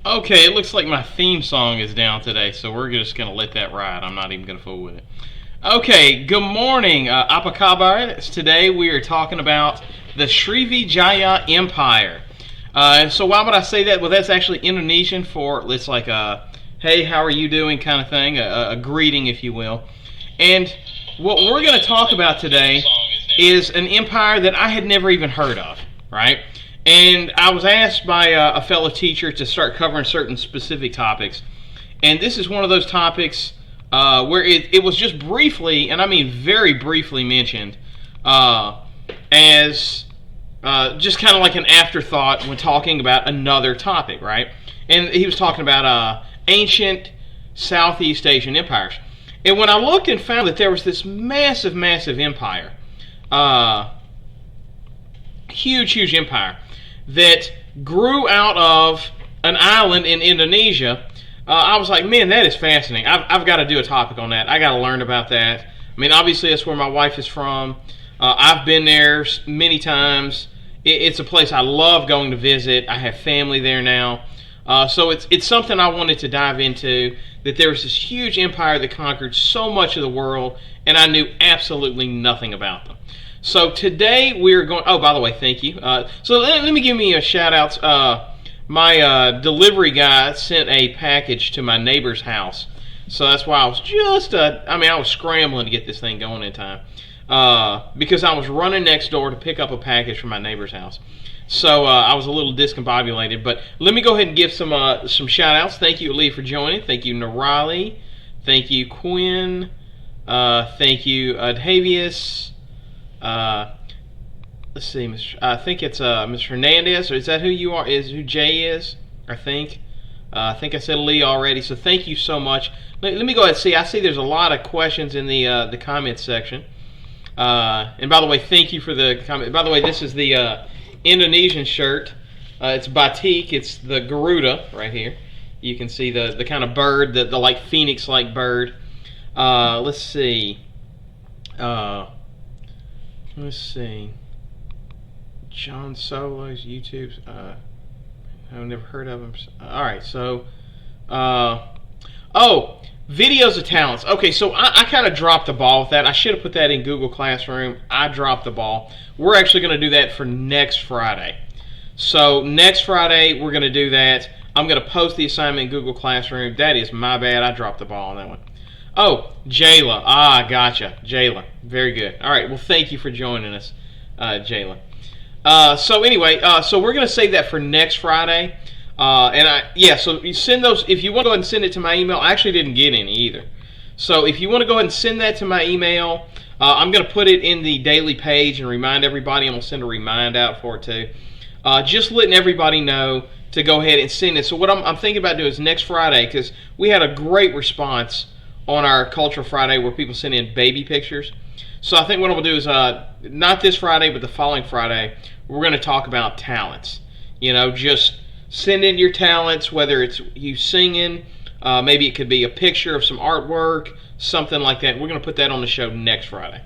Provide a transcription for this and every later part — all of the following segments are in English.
Okay, it looks like my theme song is down today, so we're just going to let that ride. I'm not even going to fool with it. Okay, good morning, Apakabar. Today we are talking about the Srivijaya Empire. So why would I say that? Well, that's actually Indonesian for, it's like a, hey, how are you doing kind of thing, a greeting, if you will. And what we're going to talk about today is an empire that I had never even heard of, right? And I was asked by a fellow teacher to start covering certain specific topics. And this is one of those topics where it was just briefly, and I mean very briefly mentioned, as just kind of like an afterthought when talking about another topic, right? And he was talking about ancient Southeast Asian empires. And when I looked and found that there was this massive, massive empire, huge empire, that grew out of an island in Indonesia, I was like, man, that is fascinating. I've got to do a topic on that. I got to learn about that. I mean, obviously, that's where my wife is from. I've been there many times. It's a place I love going to visit. I have family there now. So it's something I wanted to dive into, that there was this huge empire that conquered so much of the world, and I knew absolutely nothing about them. So today we're going, oh, by the way, thank you. So let me give me a shout out. My delivery guy sent a package to my neighbor's house. So that's why I was I was scrambling to get this thing going in time. Because I was running next door to pick up a package from my neighbor's house. So I was a little discombobulated. But let me go ahead and give some shout outs. Thank you, Lee, for joining. Thank you, Narali. Thank you, Quinn. Thank you, Adhavius. Let's see, I think it's Mr. Hernandez, or is that who you are? Is who Jay is? I think I said Lee already. So thank you so much. Let me go ahead and see. I see there's a lot of questions in the comments section. And by the way, thank you for the comment. By the way, this is the Indonesian shirt. It's batik. It's the Garuda right here. You can see the kind of bird, the like phoenix-like bird. Let's see. Let's see. John Solo's YouTube. I've never heard of him. All right, so, videos of talents. Okay, so I kind of dropped the ball with that. I should have put that in Google Classroom. I dropped the ball. We're actually going to do that for next Friday. So next Friday we're going to do that. I'm going to post the assignment in Google Classroom. That is my bad. I dropped the ball on that one. Oh, Jayla. Gotcha. Jayla. Very good. All right. Well, thank you for joining us, Jayla. So anyway, so we're going to save that for next Friday. So you send those, if you want to go ahead and send it to my email. I actually didn't get any either. So if you want to go ahead and send that to my email, I'm going to put it in the daily page and remind everybody. I'm going to send a remind out for it too. Just letting everybody know to go ahead and send it. So what I'm thinking about doing is next Friday, because we had a great response on our Cultural Friday where people sent in baby pictures. So I think what I'm going to do is, not this Friday, but the following Friday, we're going to talk about talents. You know, just send in your talents, whether it's you singing, maybe it could be a picture of some artwork, something like that. We're going to put that on the show next Friday.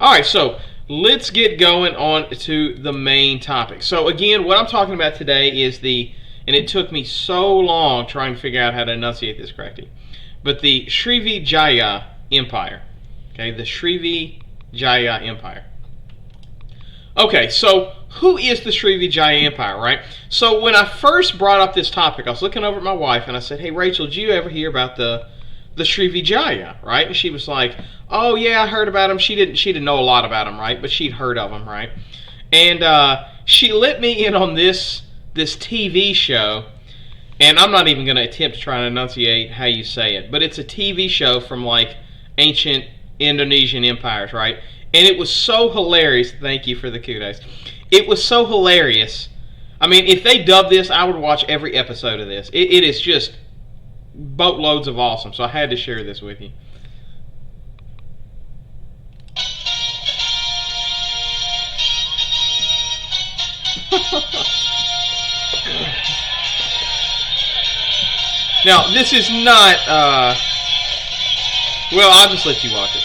All right, so let's get going on to the main topic. So again, what I'm talking about today is and it took me so long trying to figure out how to enunciate this correctly, but the Srivijaya Empire. Okay, the Srivijaya Empire. Okay, so who is the Srivijaya Empire, right? So when I first brought up this topic, I was looking over at my wife and I said, hey, Rachel, did you ever hear about the Srivijaya, right? And she was like, oh, yeah, I heard about them. She didn't know a lot about them, right? But she'd heard of them, right? And she let me in on this TV show. And I'm not even going to attempt to try and enunciate how you say it. But it's a TV show from like ancient Indonesian empires, right? And it was so hilarious. Thank you for the kudos. It was so hilarious. I mean, if they dubbed this, I would watch every episode of this. It is just boatloads of awesome. So I had to share this with you. Now, this is not, well, I'll just let you watch it.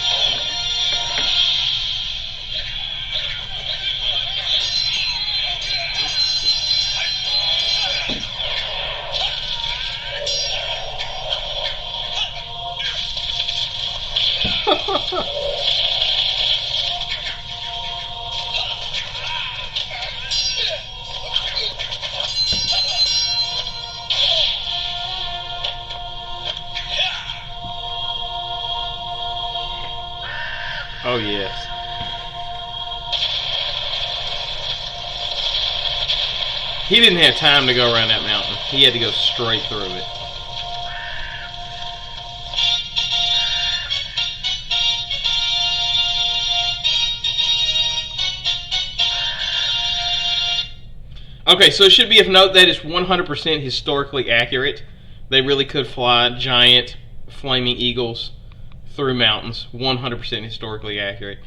yes. He didn't have time to go around that mountain. He had to go straight through it. Okay, so it should be of note that is 100% historically accurate. They really could fly giant flaming eagles through mountains. 100% historically accurate.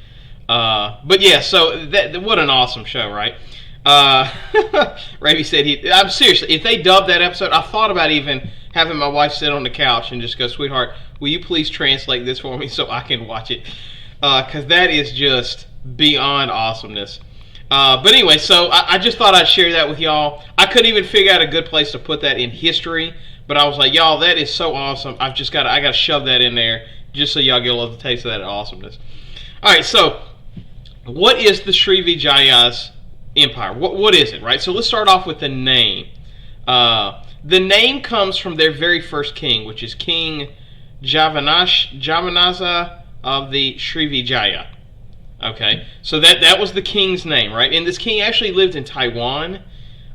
But yeah, so what an awesome show, right? Ravi said I'm seriously, if they dubbed that episode, I thought about even having my wife sit on the couch and just go, sweetheart, will you please translate this for me so I can watch it? Because that is just beyond awesomeness. But anyway, so I just thought I'd share that with y'all. I couldn't even figure out a good place to put that in history, but I was like, y'all, that is so awesome. I got to shove that in there just so y'all get a little taste of that awesomeness. All right, so what is the Srivijaya's empire? What is it, right? So let's start off with the name. The name comes from their very first king, which is King Javanaza of the Srivijaya. Okay, so that was the king's name, right? And this king actually lived in Taiwan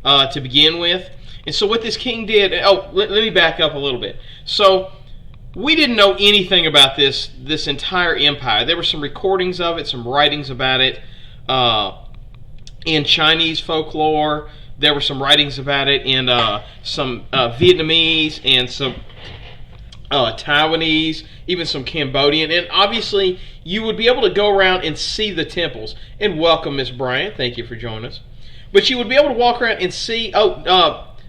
to begin with. And so what this king did, let me back up a little bit. So we didn't know anything about this entire empire. There were some recordings of it, some writings about it in Chinese folklore. There were some writings about it in some Vietnamese and some Taiwanese, even some Cambodian. And obviously, you would be able to go around and see the temples. And welcome, Miss Bryant. Thank you for joining us. But you would be able to walk around and see...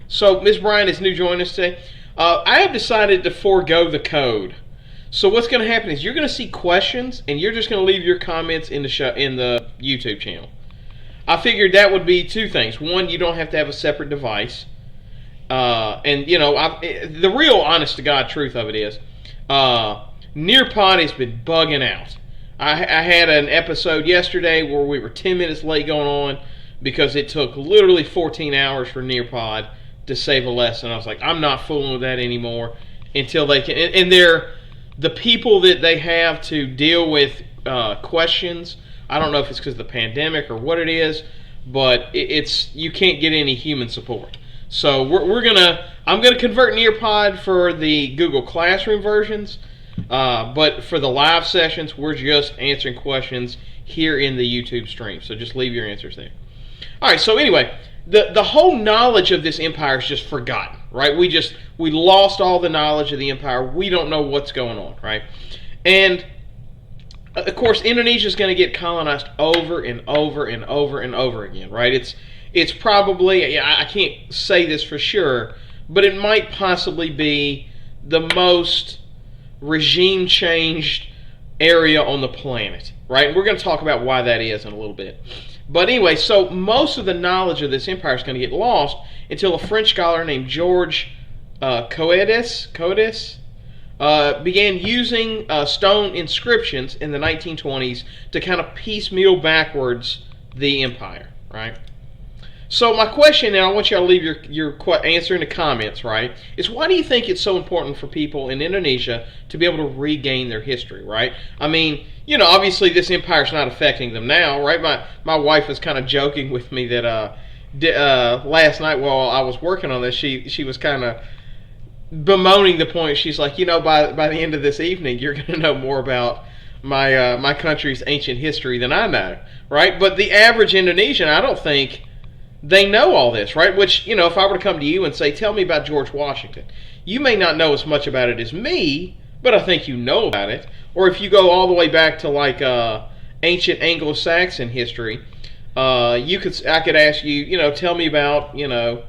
so Miss Bryant is new joining us today. I have decided to forego the code. So what's going to happen is you're going to see questions, and you're just going to leave your comments in the YouTube channel. I figured that would be two things. One, you don't have to have a separate device. And, you know, the real honest-to-God truth of it is, Nearpod has been bugging out. I had an episode yesterday where we were 10 minutes late going on because it took literally 14 hours for Nearpod to save a lesson. I was like, I'm not fooling with that anymore until they can. And the people that they have to deal with questions, I don't know if it's because of the pandemic or what it is, but you can't get any human support. So I'm gonna convert Nearpod for the Google Classroom versions, but for the live sessions, we're just answering questions here in the YouTube stream. So just leave your answers there. All right. So anyway, the whole knowledge of this empire is just forgotten, right? We lost all the knowledge of the empire. We don't know what's going on, right? And of course, Indonesia is going to get colonized over and over and over and over again, right? It's probably, I can't say this for sure, but it might possibly be the most regime-changed area on the planet, right? And we're going to talk about why that is in a little bit. But anyway, so most of the knowledge of this empire is going to get lost until a French scholar named Georges Coedes began using stone inscriptions in the 1920s to kind of piecemeal backwards the empire, right? So my question, and I want you to leave your answer in the comments, right, is why do you think it's so important for people in Indonesia to be able to regain their history, right? I mean, you know, obviously this empire's not affecting them now, right? My wife was kind of joking with me that last night while I was working on this, she was kind of bemoaning the point. She's like, you know, by the end of this evening, you're going to know more about my country's ancient history than I know, right? But the average Indonesian, I don't think they know all this, right? Which, you know, if I were to come to you and say, tell me about George Washington, you may not know as much about it as me, but I think you know about it. Or if you go all the way back to like ancient Anglo-Saxon history, I could ask you, you know, tell me about, you know,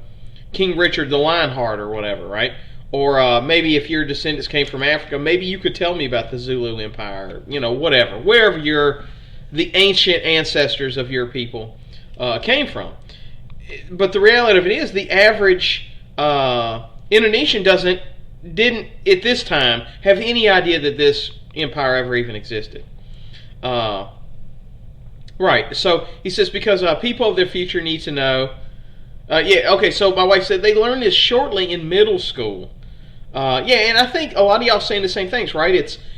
King Richard the Lionheart or whatever, right? Or maybe if your descendants came from Africa, maybe you could tell me about the Zulu Empire, you know, whatever, wherever the ancient ancestors of your people came from. But the reality of it is, the average Indonesian didn't at this time have any idea that this empire ever even existed. Right. So he says because people of their future need to know. Okay. So my wife said they learned this shortly in middle school. And I think a lot of y'all saying the same things, right?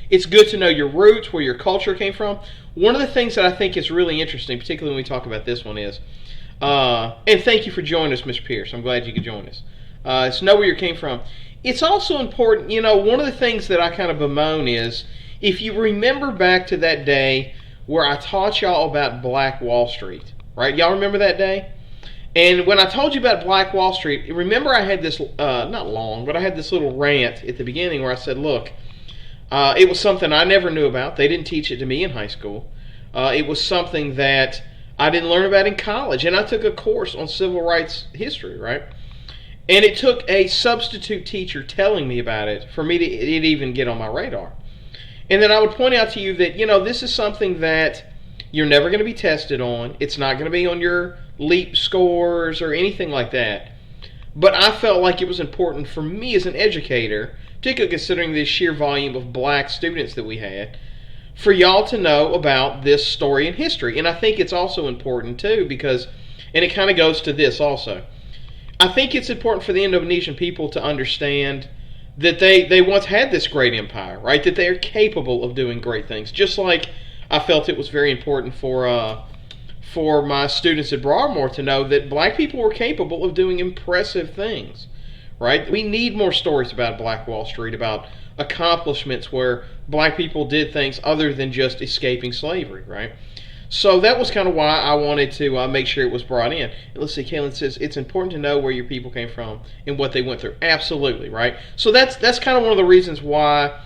It's good to know your roots, where your culture came from. One of the things that I think is really interesting, particularly when we talk about this one, is, and thank you for joining us, Mr. Pierce. I'm glad you could join us. It's know where you came from. It's also important, one of the things that I kind of bemoan is, if you remember back to that day where I taught y'all about Black Wall Street, right? Y'all remember that day? And when I told you about Black Wall Street, remember I had this, not long, but I had this little rant at the beginning where I said, look, it was something I never knew about. They didn't teach it to me in high school. It was something that I didn't learn about in college. And I took a course on civil rights history, right? And it took a substitute teacher telling me about it for me to even get on my radar. And then I would point out to you that, this is something that you're never going to be tested on. It's not going to be on your LEAP scores or anything like that. But I felt like it was important for me as an educator, particularly considering the sheer volume of black students that we had, for y'all to know about this story in history. And I think it's also important too because, and it kind of goes to this also, I think it's important for the Indonesian people to understand that they once had this great empire, right? That they are capable of doing great things. Just like I felt it was very important for my students at Broadmoor to know that black people were capable of doing impressive things, right? We need more stories about Black Wall Street, about accomplishments where black people did things other than just escaping slavery, right? So that was kind of why I wanted to make sure it was brought in. And let's see, Kaylin says, it's important to know where your people came from and what they went through. Absolutely, right? So that's kind of one of the reasons why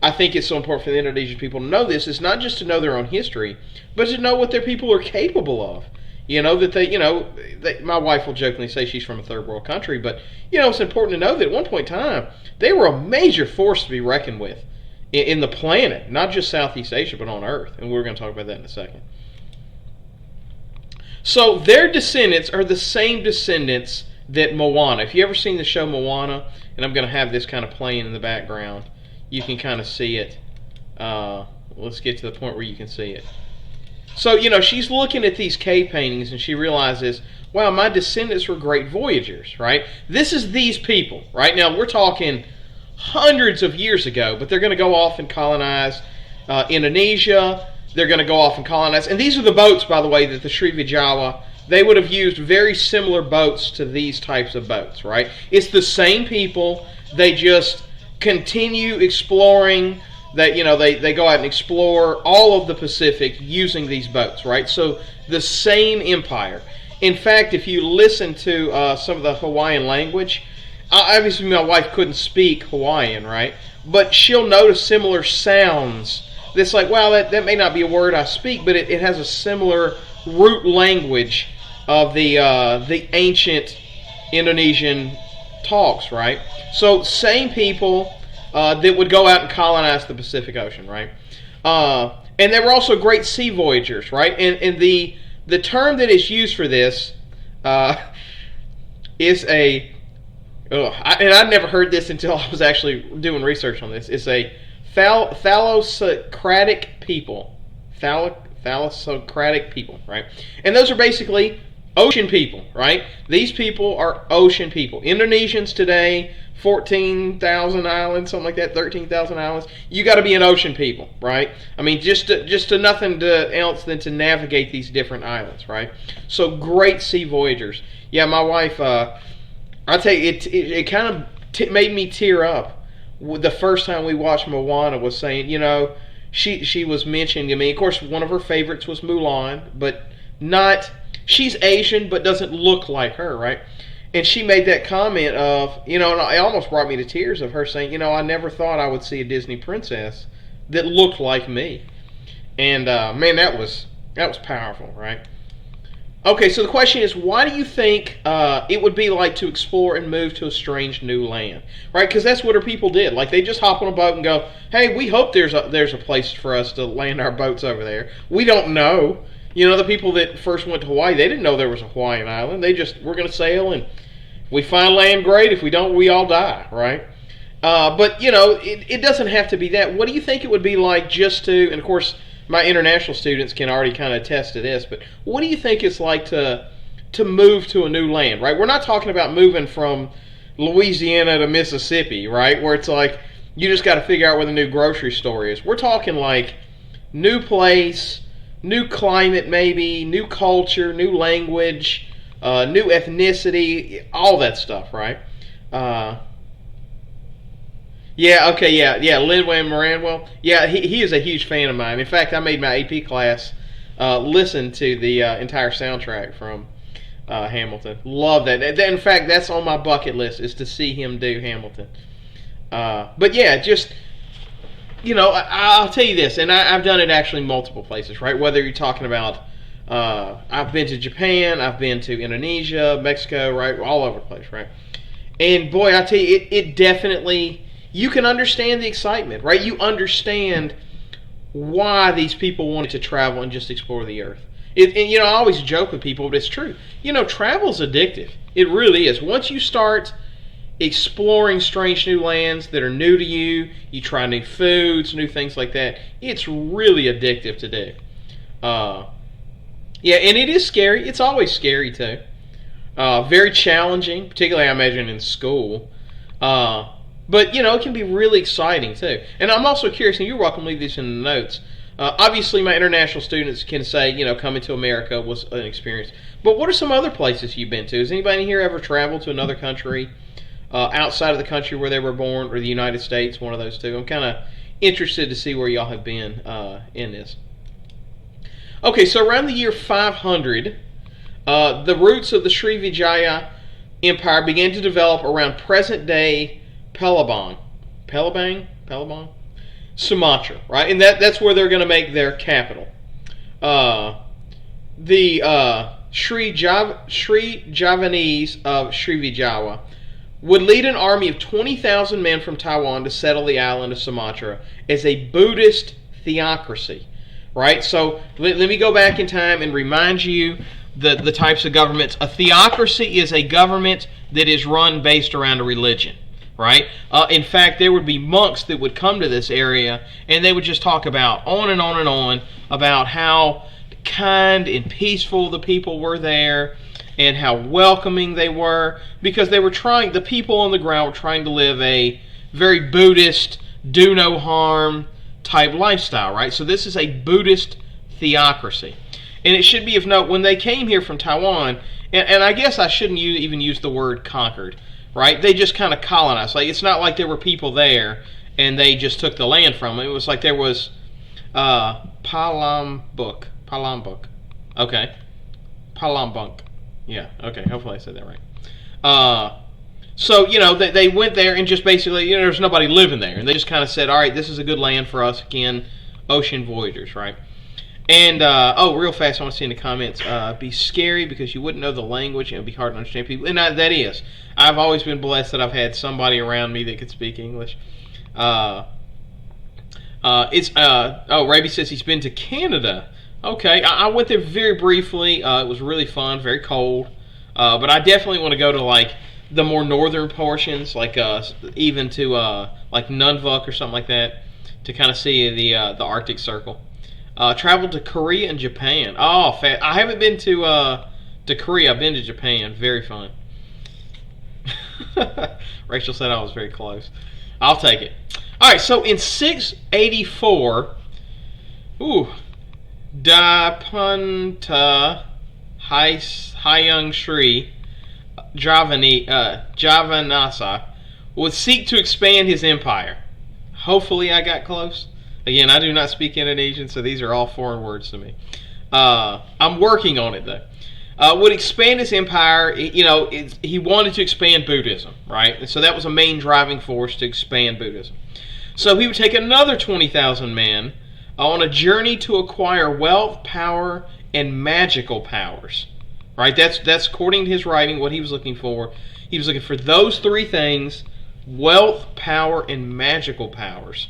I think it's so important for the Indonesian people to know this. It's not just to know their own history, but to know what their people are capable of. That my wife will jokingly say she's from a third world country, but, it's important to know that at one point in time, they were a major force to be reckoned with in the planet, not just Southeast Asia, but on Earth. And we're going to talk about that in a second. So their descendants are the same descendants that Moana. If you ever seen the show Moana, and I'm going to have this kind of playing in the background, you can kind of see it. Let's get to the point where you can see it. So, she's looking at these cave paintings and she realizes, wow, my descendants were great voyagers, right? This is these people, right? Now, we're talking hundreds of years ago, but they're going to go off and colonize Indonesia. They're going to go off and colonize. And these are the boats, by the way, that the Srivijaya, they would have used very similar boats to these types of boats, right? It's the same people. They just continue exploring. They go out and explore all of the Pacific using these boats, right? So the same empire. In fact, if you listen to some of the Hawaiian language, obviously my wife couldn't speak Hawaiian, right? But she'll notice similar sounds. That's like, wow, that may not be a word I speak, but it has a similar root language of the ancient Indonesian talks, right? So same people that would go out and colonize the Pacific Ocean, right? And they were also great sea voyagers, right? And the term that is used for this is a, and I'd never heard this until I was actually doing research on this. It's a thalassocratic people. Thalassocratic people, right? And those are basically ocean people, right? These people are ocean people. Indonesians today, 14,000 islands, something like that, 13,000 islands. You got to be an ocean people, right? I mean, just to nothing else than to navigate these different islands, right? So great sea voyagers. Yeah, my wife, I tell you, it kind of made me tear up. The first time we watched Moana was saying, she was mentioning to me, of course, one of her favorites was Mulan, but not, she's Asian, but doesn't look like her, right? And she made that comment of, and it almost brought me to tears of her saying, I never thought I would see a Disney princess that looked like me. And, man, that was powerful, right? Okay, so the question is, why do you think it would be like to explore and move to a strange new land, right? Because that's what our people did. Like, they just hop on a boat and go, hey, we hope there's a place for us to land our boats over there. We don't know. The people that first went to Hawaii, they didn't know there was a Hawaiian island. They just, we're going to sail, and if we find land, great. If we don't, we all die, right? But, it doesn't have to be that. What do you think it would be like just to, and of course, my international students can already kind of attest to this, but what do you think it's like to move to a new land, right? We're not talking about moving from Louisiana to Mississippi, right? Where it's like, You just got to figure out where the new grocery store is. We're talking like new place, new climate maybe, new culture, new language, new ethnicity, all that stuff, right? Yeah, okay, yeah, Lin-Manuel Miranda. Yeah, he is a huge fan of mine. In fact, I made my AP class listen to the entire soundtrack from Hamilton. Love that. In fact, that's on my bucket list, is to see him do Hamilton. But yeah, just, I'll tell you this, and I've done it actually multiple places, right? Whether you're talking about, I've been to Japan, I've been to Indonesia, Mexico, right? All over the place, right? And boy, I tell you, it definitely, you can understand the excitement, right? You understand why these people wanted to travel and just explore the earth. And I always joke with people, but it's true. Travel's addictive. It really is. Once you start exploring strange new lands that are new to you, you try new foods, new things like that, it's really addictive to do. Yeah, and it is scary. It's always scary, too. Very challenging, particularly I imagine in school. But, it can be really exciting, too. And I'm also curious, and you're welcome to leave this in the notes. Obviously, my international students can say, coming to America was an experience. But what are some other places you've been to? Has anybody here ever traveled to another country outside of the country where they were born, or the United States, one of those two? I'm kind of interested to see where y'all have been in this. Okay, so around the year 500, the roots of the Srivijaya Empire began to develop around present-day Pelabang, Sumatra, right? And that's where they're going to make their capital. The Sri Javanese of Srivijaya would lead an army of 20,000 men from Taiwan to settle the island of Sumatra as a Buddhist theocracy, right? So let me go back in time and remind you the types of governments. A theocracy is a government that is run based around a religion, right? In fact, there would be monks that would come to this area, and they would just talk about on and on and on about how kind and peaceful the people were there, and how welcoming they were, because the people on the ground were trying to live a very Buddhist, do no harm type lifestyle, right? So this is a Buddhist theocracy. And it should be of note, when they came here from Taiwan, and I guess I shouldn't even use the word conquered, right? They just kind of colonized. Like, it's not like there were people there and they just took the land from them. It was like there was Palambuk. Okay. Palambunk. Yeah, okay, hopefully I said that right. So, they went there and just basically, there's nobody living there. And they just kind of said, all right, this is a good land for us, again, ocean voyagers, right? And, real fast, I want to see in the comments, be scary because you wouldn't know the language and it would be hard to understand people. And that is. I've always been blessed that I've had somebody around me that could speak English. Raby says he's been to Canada. Okay, I went there very briefly. It was really fun, very cold. But I definitely want to go to, like, the more northern portions, like even to like Nunavut or something like that, to kind of see the Arctic Circle. Traveled to Korea and Japan. Oh, I haven't been to Korea. I've been to Japan. Very fun. Rachel said I was very close. I'll take it. All right, so in 684, Dapanta Hyang Sri Javanasa would seek to expand his empire. Hopefully I got close. Again, I do not speak Indonesian, so these are all foreign words to me. I'm working on it, though. Would expand his empire. He wanted to expand Buddhism, right? And so that was a main driving force to expand Buddhism. So he would take another 20,000 men on a journey to acquire wealth, power, and magical powers. Right? That's according to his writing, what he was looking for. He was looking for those three things: wealth, power, and magical powers.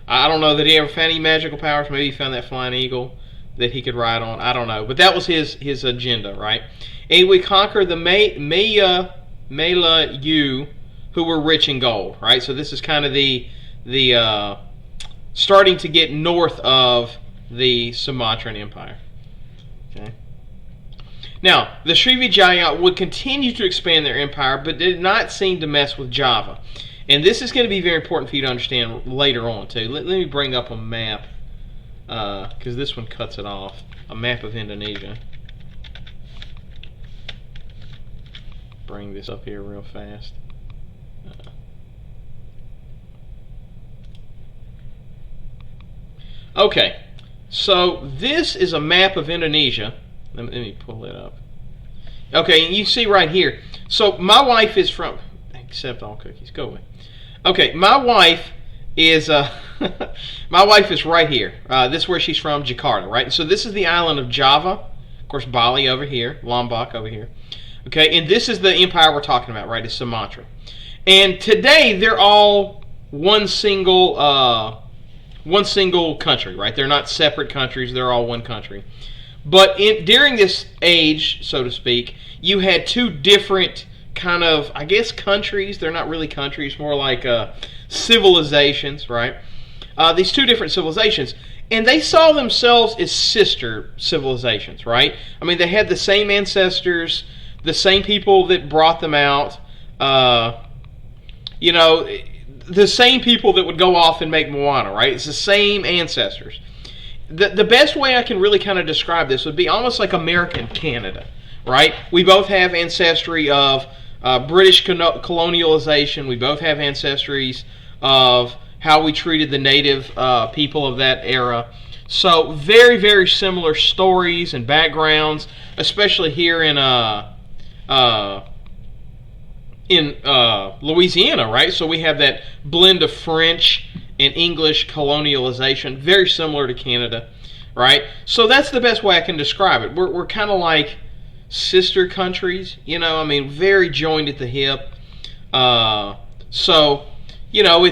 I don't know that he ever found any magical powers. Maybe he found that flying eagle that he could ride on. I don't know. But that was his agenda, right? And he would conquer the Malayu, who were rich in gold, right? So this is kind of the starting to get north of the Sumatran Empire. Okay. Now, the Srivijaya would continue to expand their empire, but did not seem to mess with Java. And this is going to be very important for you to understand later on, too. Let me bring up a map, because this one cuts it off. A map of Indonesia. Bring this up here real fast. Okay, so this is a map of Indonesia. Let me pull it up. Okay, and you see right here. So my wife is from... Accept all cookies. Go away. Okay, my wife is my wife is right here. This is where she's from, Jakarta, right? So this is the island of Java. Of course, Bali over here, Lombok over here. Okay, and this is the empire we're talking about, right? It's Sumatra. And today they're all one single country, right? They're not separate countries. They're all one country. But during this age, so to speak, you had two different kind of, I guess, countries. They're not really countries, more like civilizations, right? These two different civilizations. And they saw themselves as sister civilizations, right? I mean, they had the same ancestors, the same people that brought them out, you know, the same people that would go off and make Moana, right? It's the same ancestors. The best way I can really kind of describe this would be almost like America and Canada, right? We both have ancestry of British colonialization. We both have ancestries of how we treated the native people of that era. So very, very similar stories and backgrounds, especially here in Louisiana, right? So we have that blend of French and English colonialization, very similar to Canada, right? So that's the best way I can describe it. We're kind of like sister countries, you know. I mean, very joined at the hip. So, you know,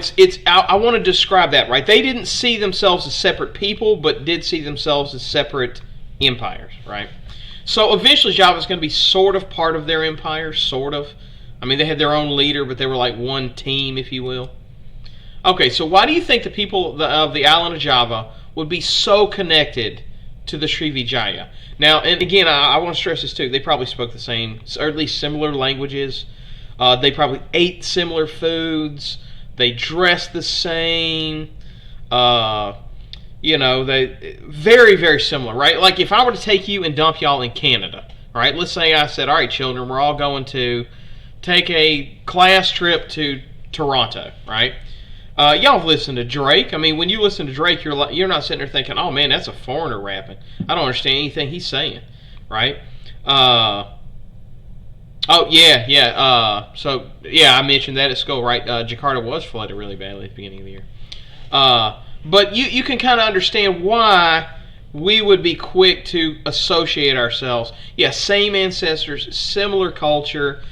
I want to describe that, right? They didn't see themselves as separate people, but did see themselves as separate empires, right? So eventually Java's going to be sort of part of their empire, sort of. I mean, they had their own leader, but they were like one team, if you will. Okay, so why do you think the people of the island of Java would be so connected to the Srivijaya? Now, and again, I want to stress this too. They probably spoke the same, or at least similar languages. They probably ate similar foods. They dressed the same. You know, they very, very similar, right? Like if I were to take you and dump y'all in Canada, right? Let's say I said, all right, children, we're all going to take a class trip to Toronto, right? Y'all have listened to Drake. I mean, when you listen to Drake, you're not sitting there thinking, oh man, that's a foreigner rapping. I don't understand anything he's saying, right? Oh yeah. So yeah, I mentioned that at school, right? Jakarta was flooded really badly at the beginning of the year. But you can kind of understand why we would be quick to associate ourselves. Yeah, same ancestors, similar culture,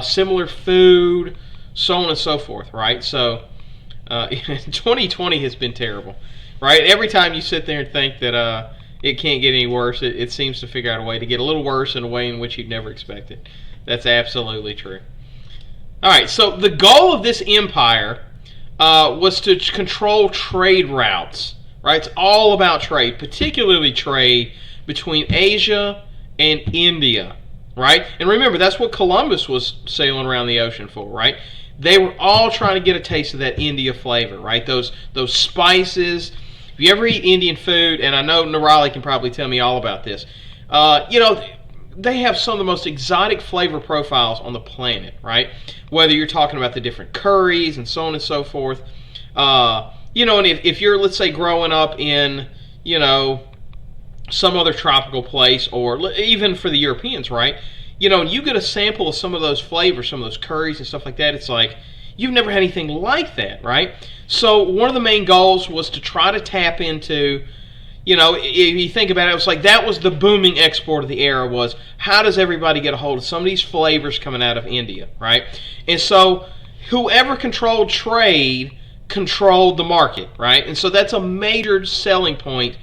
similar food, so on and so forth, right? So 2020 has been terrible, right? Every time you sit there and think that it can't get any worse, it seems to figure out a way to get a little worse in a way in which you'd never expected. That's absolutely true. All right, so the goal of this empire was to control trade routes, right? It's all about trade, particularly trade between Asia and India, right? And remember, that's what Columbus was sailing around the ocean for, right? They were all trying to get a taste of that India flavor, right? Those spices. If you ever eat Indian food, and I know Nirali can probably tell me all about this, you know, they have some of the most exotic flavor profiles on the planet, right? Whether you're talking about the different curries and so on and so forth. You know, and if you're, let's say, growing up in, you know, some other tropical place, or even for the Europeans, right? You know, you get a sample of some of those flavors, some of those curries and stuff like that, it's like, you've never had anything like that, right? So one of the main goals was to try to tap into, you know, if you think about it, it was like that was the booming export of the era, was how does everybody get a hold of some of these flavors coming out of India, right? And so whoever controlled trade controlled the market, right? And so that's a major selling point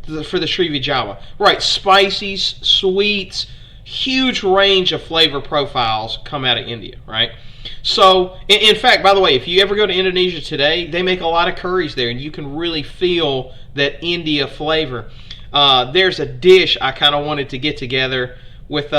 for the Srivijaya, right? Spices, sweets, huge range of flavor profiles come out of India, right? So, in fact, by the way, if you ever go to Indonesia today, they make a lot of curries there, and you can really feel that India flavor. There's a dish I kind of wanted to get together with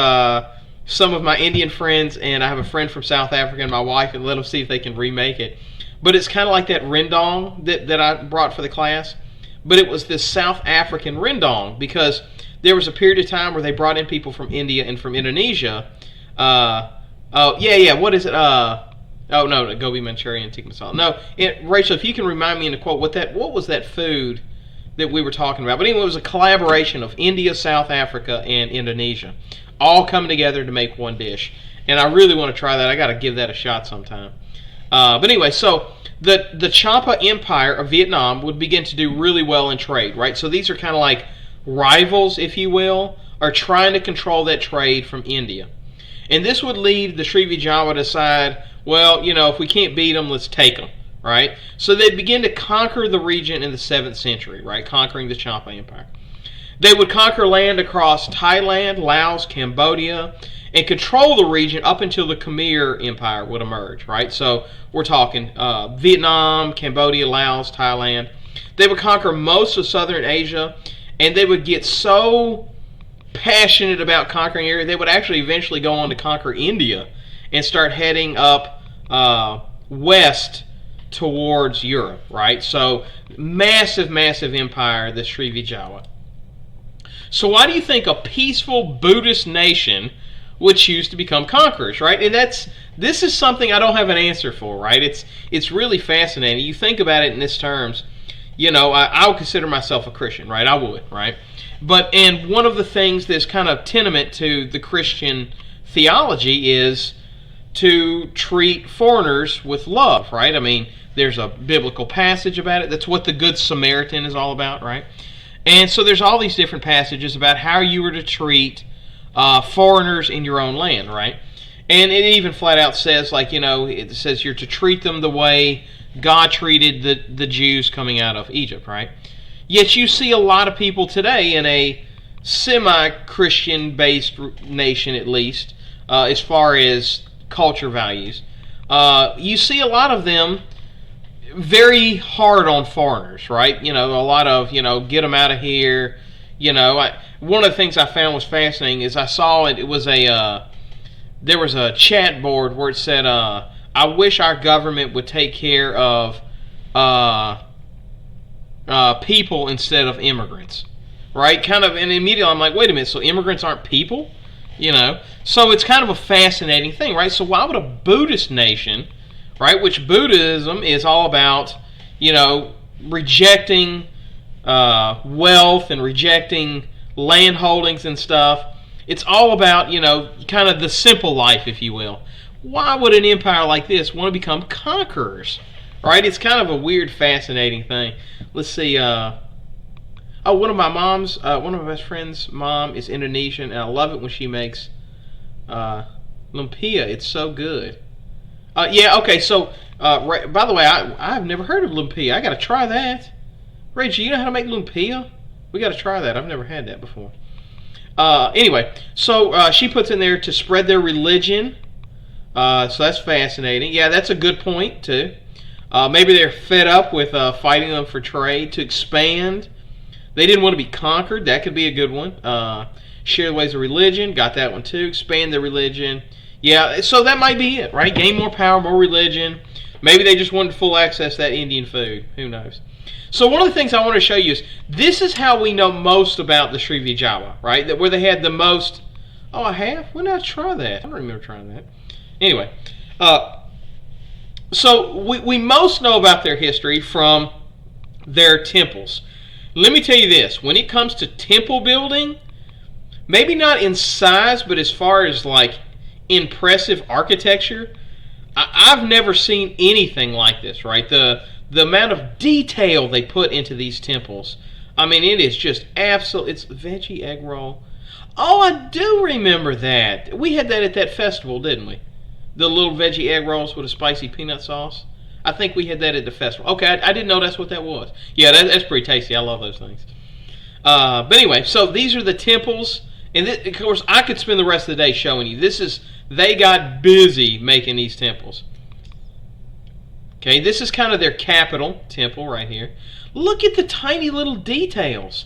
some of my Indian friends, and I have a friend from South Africa and my wife, and let them see if they can remake it. But it's kind of like that rendang that I brought for the class. But it was this South African rendang because there was a period of time where they brought in people from India and from Indonesia. What is it? Oh no, gobi Manchurian tikka masala. No, Rachel, if you can remind me in the quote what was that food that we were talking about? But anyway, it was a collaboration of India, South Africa, and Indonesia, all coming together to make one dish. And I really want to try that. I got to give that a shot sometime. But anyway, so the Champa Empire of Vietnam would begin to do really well in trade, right? So these are kind of like rivals, if you will, are trying to control that trade from India. And this would lead the Srivijaya to decide, well, if we can't beat them, let's take them, right? So they'd begin to conquer the region in the 7th century, right? Conquering the Champa Empire. They would conquer land across Thailand, Laos, Cambodia, and control the region up until the Khmer Empire would emerge, right? So we're talking Vietnam, Cambodia, Laos, Thailand. They would conquer most of southern Asia, and they would get so passionate about conquering area, they would actually eventually go on to conquer India and start heading up west towards Europe, right? So massive, massive empire, the Srivijaya. So why do you think a peaceful Buddhist nation would choose to become conquerors, right? And this is something I don't have an answer for, right? It's really fascinating. You think about it in this terms. I would consider myself a Christian, right? I would, right? And one of the things that's kind of tenement to the Christian theology is to treat foreigners with love, right? I mean, there's a biblical passage about it. That's what the Good Samaritan is all about, right? And so there's all these different passages about how you were to treat foreigners in your own land, right? And it even flat out says, it says you're to treat them the way God treated the Jews coming out of Egypt, right? Yet you see a lot of people today in a semi-Christian based nation, at least, as far as culture values. You see a lot of them very hard on foreigners, right? A lot of, get them out of here. One of the things I found was fascinating is I saw it was there was a chat board where it said, I wish our government would take care of people instead of immigrants, right? And immediately I'm like, wait a minute, so immigrants aren't people? So it's kind of a fascinating thing, right? So why would a Buddhist nation, right, which Buddhism is all about, rejecting wealth and rejecting land holdings and stuff. It's all about, kind of the simple life, if you will. Why would an empire like this want to become conquerors? Right? It's kind of a weird, fascinating thing. Let's see. One of my best friend's mom is Indonesian, and I love it when she makes lumpia. It's so good. Okay, so, by the way, I've never heard of lumpia. I got to try that. Rachel, you know how to make lumpia? We got to try that. I've never had that before. Anyway, so she puts in there to spread their religion. So that's fascinating. Yeah, that's a good point, too. Maybe they're fed up with fighting them for trade. To expand. They didn't want to be conquered. That could be a good one. Share the ways of religion. Got that one, too. Expand the religion. Yeah, so that might be it, right? Gain more power, more religion. Maybe they just wanted full access to that Indian food. Who knows? So one of the things I want to show you is this is how we know most about the Srivijaya, right? That where they had the most. Oh, I have? When did I try that? I don't remember trying that. Anyway, so we most know about their history from their temples. Let me tell you this. When it comes to temple building, maybe not in size, but as far as impressive architecture, I've never seen anything like this, right? The amount of detail they put into these temples. I mean, it is just absolute. It's veggie egg roll. Oh, I do remember that. We had that at that festival, didn't we? The little veggie egg rolls with a spicy peanut sauce. I think we had that at the festival. Okay, I didn't know that's what that was. Yeah, that's pretty tasty. I love those things. But anyway, so these are the temples. And of course, I could spend the rest of the day showing you. They got busy making these temples. Okay, this is kind of their capital temple right here. Look at the tiny little details.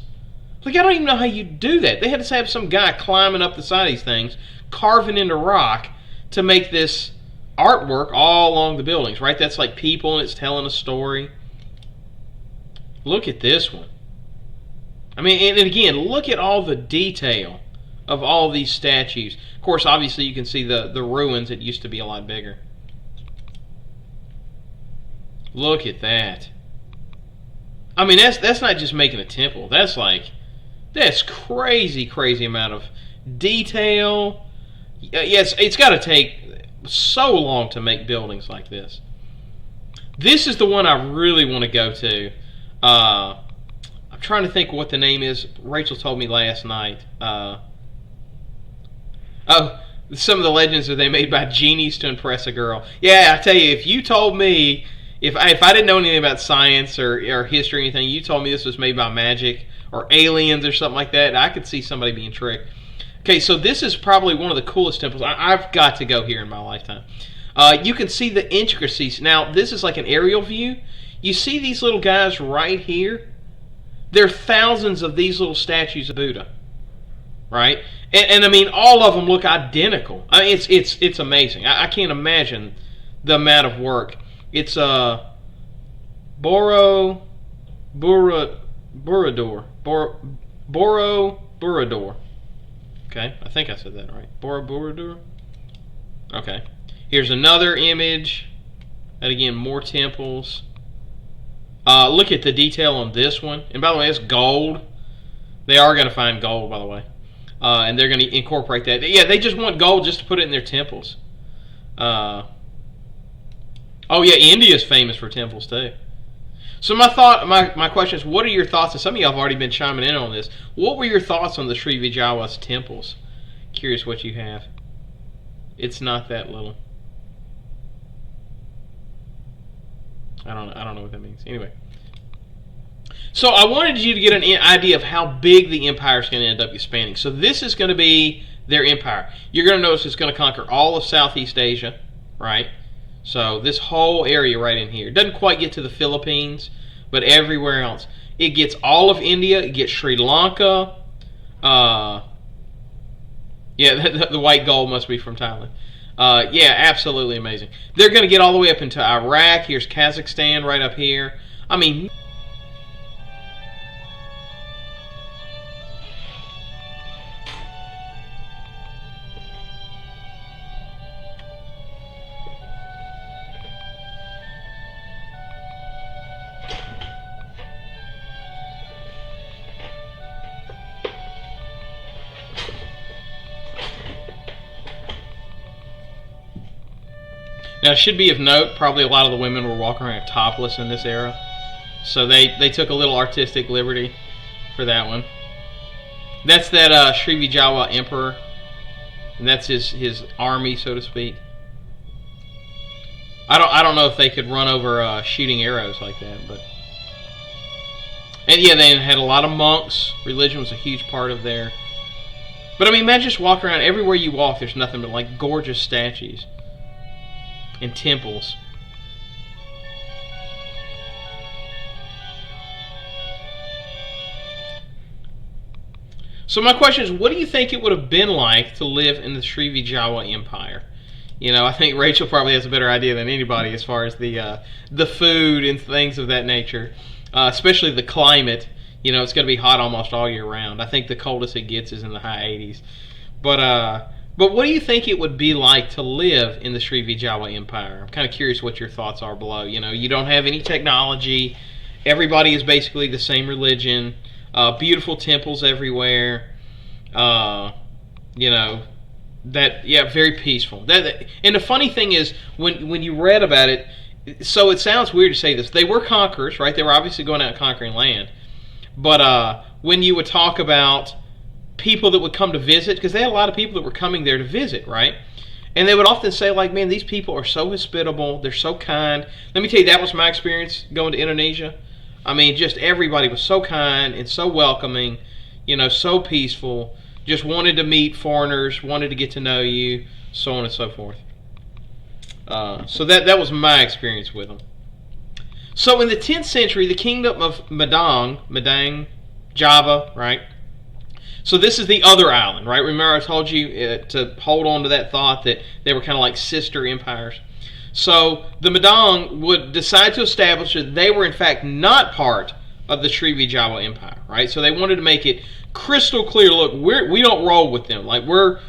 Like, I don't even know how you do that. They had to have some guy climbing up the side of these things, carving into rock to make this artwork all along the buildings, right? That's like people and it's telling a story. Look at this one. I mean, and again, look at all the detail of all these statues. Of course, obviously you can see the ruins. It used to be a lot bigger. Look at that. I mean, that's not just making a temple. That's crazy amount of detail. Yes, it's got to take so long to make buildings like this. This is the one I really want to go to. I'm trying to think what the name is. Rachel told me last night. Oh, some of the legends are they made by genies to impress a girl. Yeah, I tell you, if you told me, if I didn't know anything about science or history or anything, you told me this was made by magic or aliens or something like that, I could see somebody being tricked. Okay, so this is probably one of the coolest temples. I've got to go here in my lifetime. You can see the intricacies. Now, this is like an aerial view. You see these little guys right here? There are thousands of these little statues of Buddha, right? And I mean, all of them look identical. I mean, it's amazing. I can't imagine the amount of work. It's Borobudur. Okay, I think I said that right. Borobudur. Okay. Here's another image. And again, more temples. Look at the detail on this one. And by the way, it's gold. They are going to find gold, by the way. And they're going to incorporate that. Yeah, they just want gold just to put it in their temples. Oh, yeah, India's famous for temples, too. So my question is, what are your thoughts? And some of y'all have already been chiming in on this. What were your thoughts on the Srivijaya's temples? Curious what you have. It's not that little. I don't know what that means. Anyway. So I wanted you to get an idea of how big the empire is going to end up expanding. So this is going to be their empire. You're going to notice it's going to conquer all of Southeast Asia, right? So this whole area right in here. It doesn't quite get to the Philippines, but everywhere else. It gets all of India. It gets Sri Lanka. Yeah, the white gold must be from Thailand. Yeah, absolutely amazing. They're going to get all the way up into Iraq. Here's Kazakhstan right up here. I mean... Now, it should be of note, probably a lot of the women were walking around topless in this era. So they took a little artistic liberty for that one. That's that Srivijaya Emperor. And that's his army, so to speak. I don't know if they could run over shooting arrows like that, but... And yeah, they had a lot of monks. Religion was a huge part of their... But I mean, imagine just walking around. Everywhere you walk, there's nothing but like gorgeous statues. And temples. So my question is, what do you think it would have been like to live in the Srivijaya Empire? You know, I think Rachel probably has a better idea than anybody as far as the food and things of that nature. Especially the climate. You know, it's going to be hot almost all year round. I think the coldest it gets is in the high 80s. But what do you think it would be like to live in the Srivijaya Empire? I'm kind of curious what your thoughts are below. You know, you don't have any technology. Everybody is basically the same religion. Beautiful temples everywhere. You know, very peaceful. And the funny thing is, when you read about it, so it sounds weird to say this. They were conquerors, right? They were obviously going out conquering land. But when you would talk about people that would come to visit, because they had a lot of people that were coming there to visit, right? And they would often say, like, man, these people are so hospitable, they're so kind. Let me tell you, that was my experience going to Indonesia. I mean, just everybody was so kind and so welcoming, you know, so peaceful, just wanted to meet foreigners, wanted to get to know you, so on and so forth. So that was my experience with them. So in the 10th century, the kingdom of Madang, Java, right? So this is the other island, right? Remember I told you to hold on to that thought that they were kind of like sister empires. So the Madang would decide to establish that they were in fact not part of the Srivijaya Empire, right? So they wanted to make it crystal clear, look, we don't roll with them. Like, we're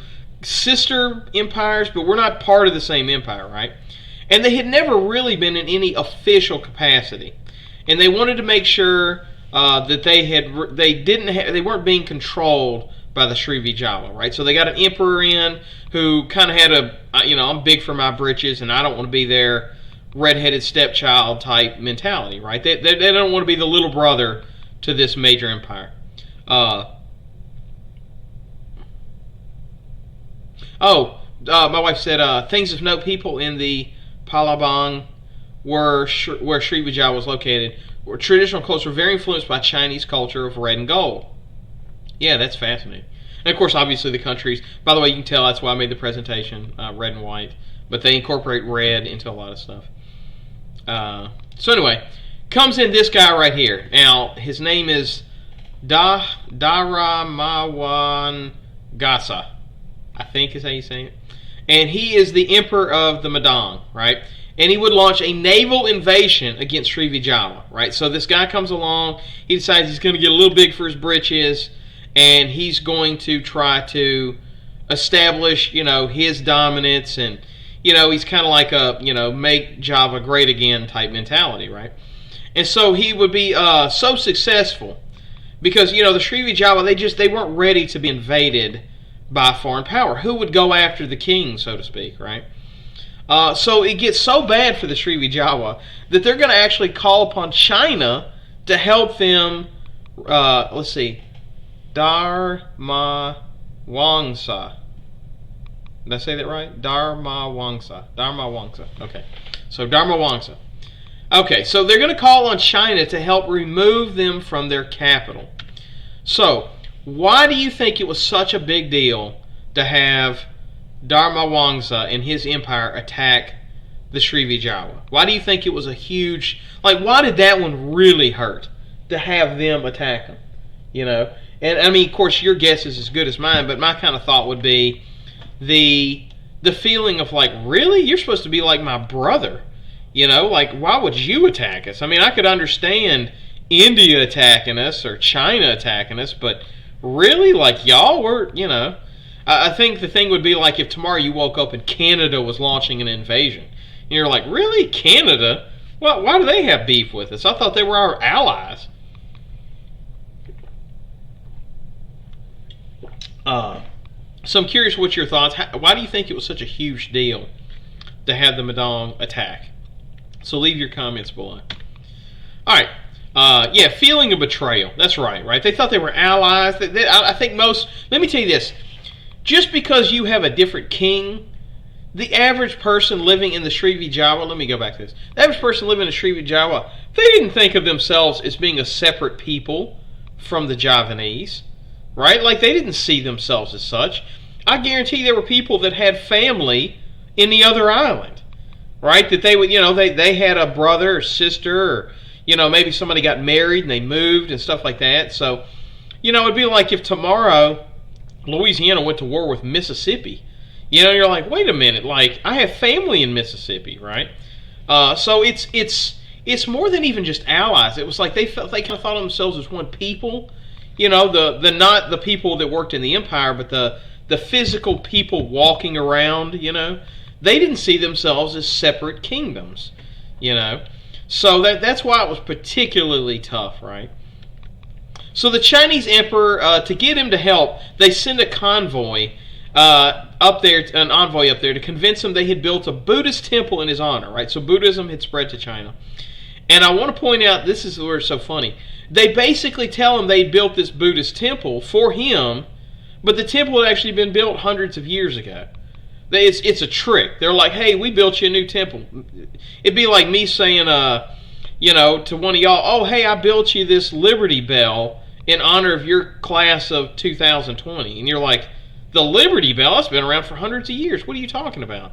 sister empires, but we're not part of the same empire, right? And they had never really been in any official capacity. And they wanted to make sure that they weren't being controlled by the Srivijaya, right? So they got an emperor in who kind of had I'm big for my britches and I don't want to be their redheaded stepchild type mentality, right? They don't want to be the little brother to this major empire. My wife said things of note people in the Palabang where Srivijaya was located were traditional clothes were very influenced by Chinese culture of red and gold. Yeah, that's fascinating. And of course, obviously the countries, by the way, you can tell that's why I made the presentation red and white, but they incorporate red into a lot of stuff. So anyway, comes in this guy right here. Now, his name is Daramawan Gasa, I think is how you say it. And he is the emperor of the Madang, right? And he would launch a naval invasion against Srivijaya, right? So this guy comes along, he decides he's going to get a little big for his britches, and he's going to try to establish, his dominance, and, he's kind of like a, make Java great again type mentality, right? And so he would be so successful because, the Srivijaya, they weren't ready to be invaded by a foreign power. Who would go after the king, so to speak, right? So it gets so bad for the Srivijaya that they're going to actually call upon China to help them, let's see, Dharma Wangsa. Did I say that right? Dharma Wangsa. Okay. So Dharma Wangsa. Okay, so they're going to call on China to help remove them from their capital. So, why do you think it was such a big deal to have Dharma Wangsa and his empire attack the Srivijaya? Why do you think it was a huge... why did that one really hurt to have them attack them? And I mean, of course, your guess is as good as mine, but my kind of thought would be the feeling of really? You're supposed to be like my brother. Why would you attack us? I mean, I could understand India attacking us or China attacking us, but really? Y'all were, I think the thing would be if tomorrow you woke up and Canada was launching an invasion. And you're like, really? Canada? Why do they have beef with us? I thought they were our allies. So I'm curious what your thoughts. Why do you think it was such a huge deal to have the Madang attack? So leave your comments below. All right. Feeling of betrayal. That's right? They thought they were allies. I think most... Let me tell you this. Just because you have a different king, the average person living in the Srivijaya... Let me go back to this. The average person living in the Srivijaya, they didn't think of themselves as being a separate people from the Javanese. Right? They didn't see themselves as such. I guarantee there were people that had family in the other island. Right? That they would, they had a brother or sister or, maybe somebody got married and they moved and stuff like that. So, it'd be like if tomorrow Louisiana went to war with Mississippi. You're like, wait a minute, I have family in Mississippi, right? So it's more than even just allies. It was they kind of thought of themselves as one people. Not the people that worked in the empire, but the physical people walking around, They didn't see themselves as separate kingdoms, So that's why it was particularly tough, right? So the Chinese emperor, to get him to help, they send a convoy up there to convince him they had built a Buddhist temple in his honor, right? So Buddhism had spread to China. And I want to point out, this is where it's so funny. They basically tell him they built this Buddhist temple for him, but the temple had actually been built hundreds of years ago. It's a trick. They're like, hey, we built you a new temple. It'd be like me saying, to one of y'all, oh, hey, I built you this Liberty Bell in honor of your class of 2020. And you're like, the Liberty Bell? That's been around for hundreds of years. What are you talking about?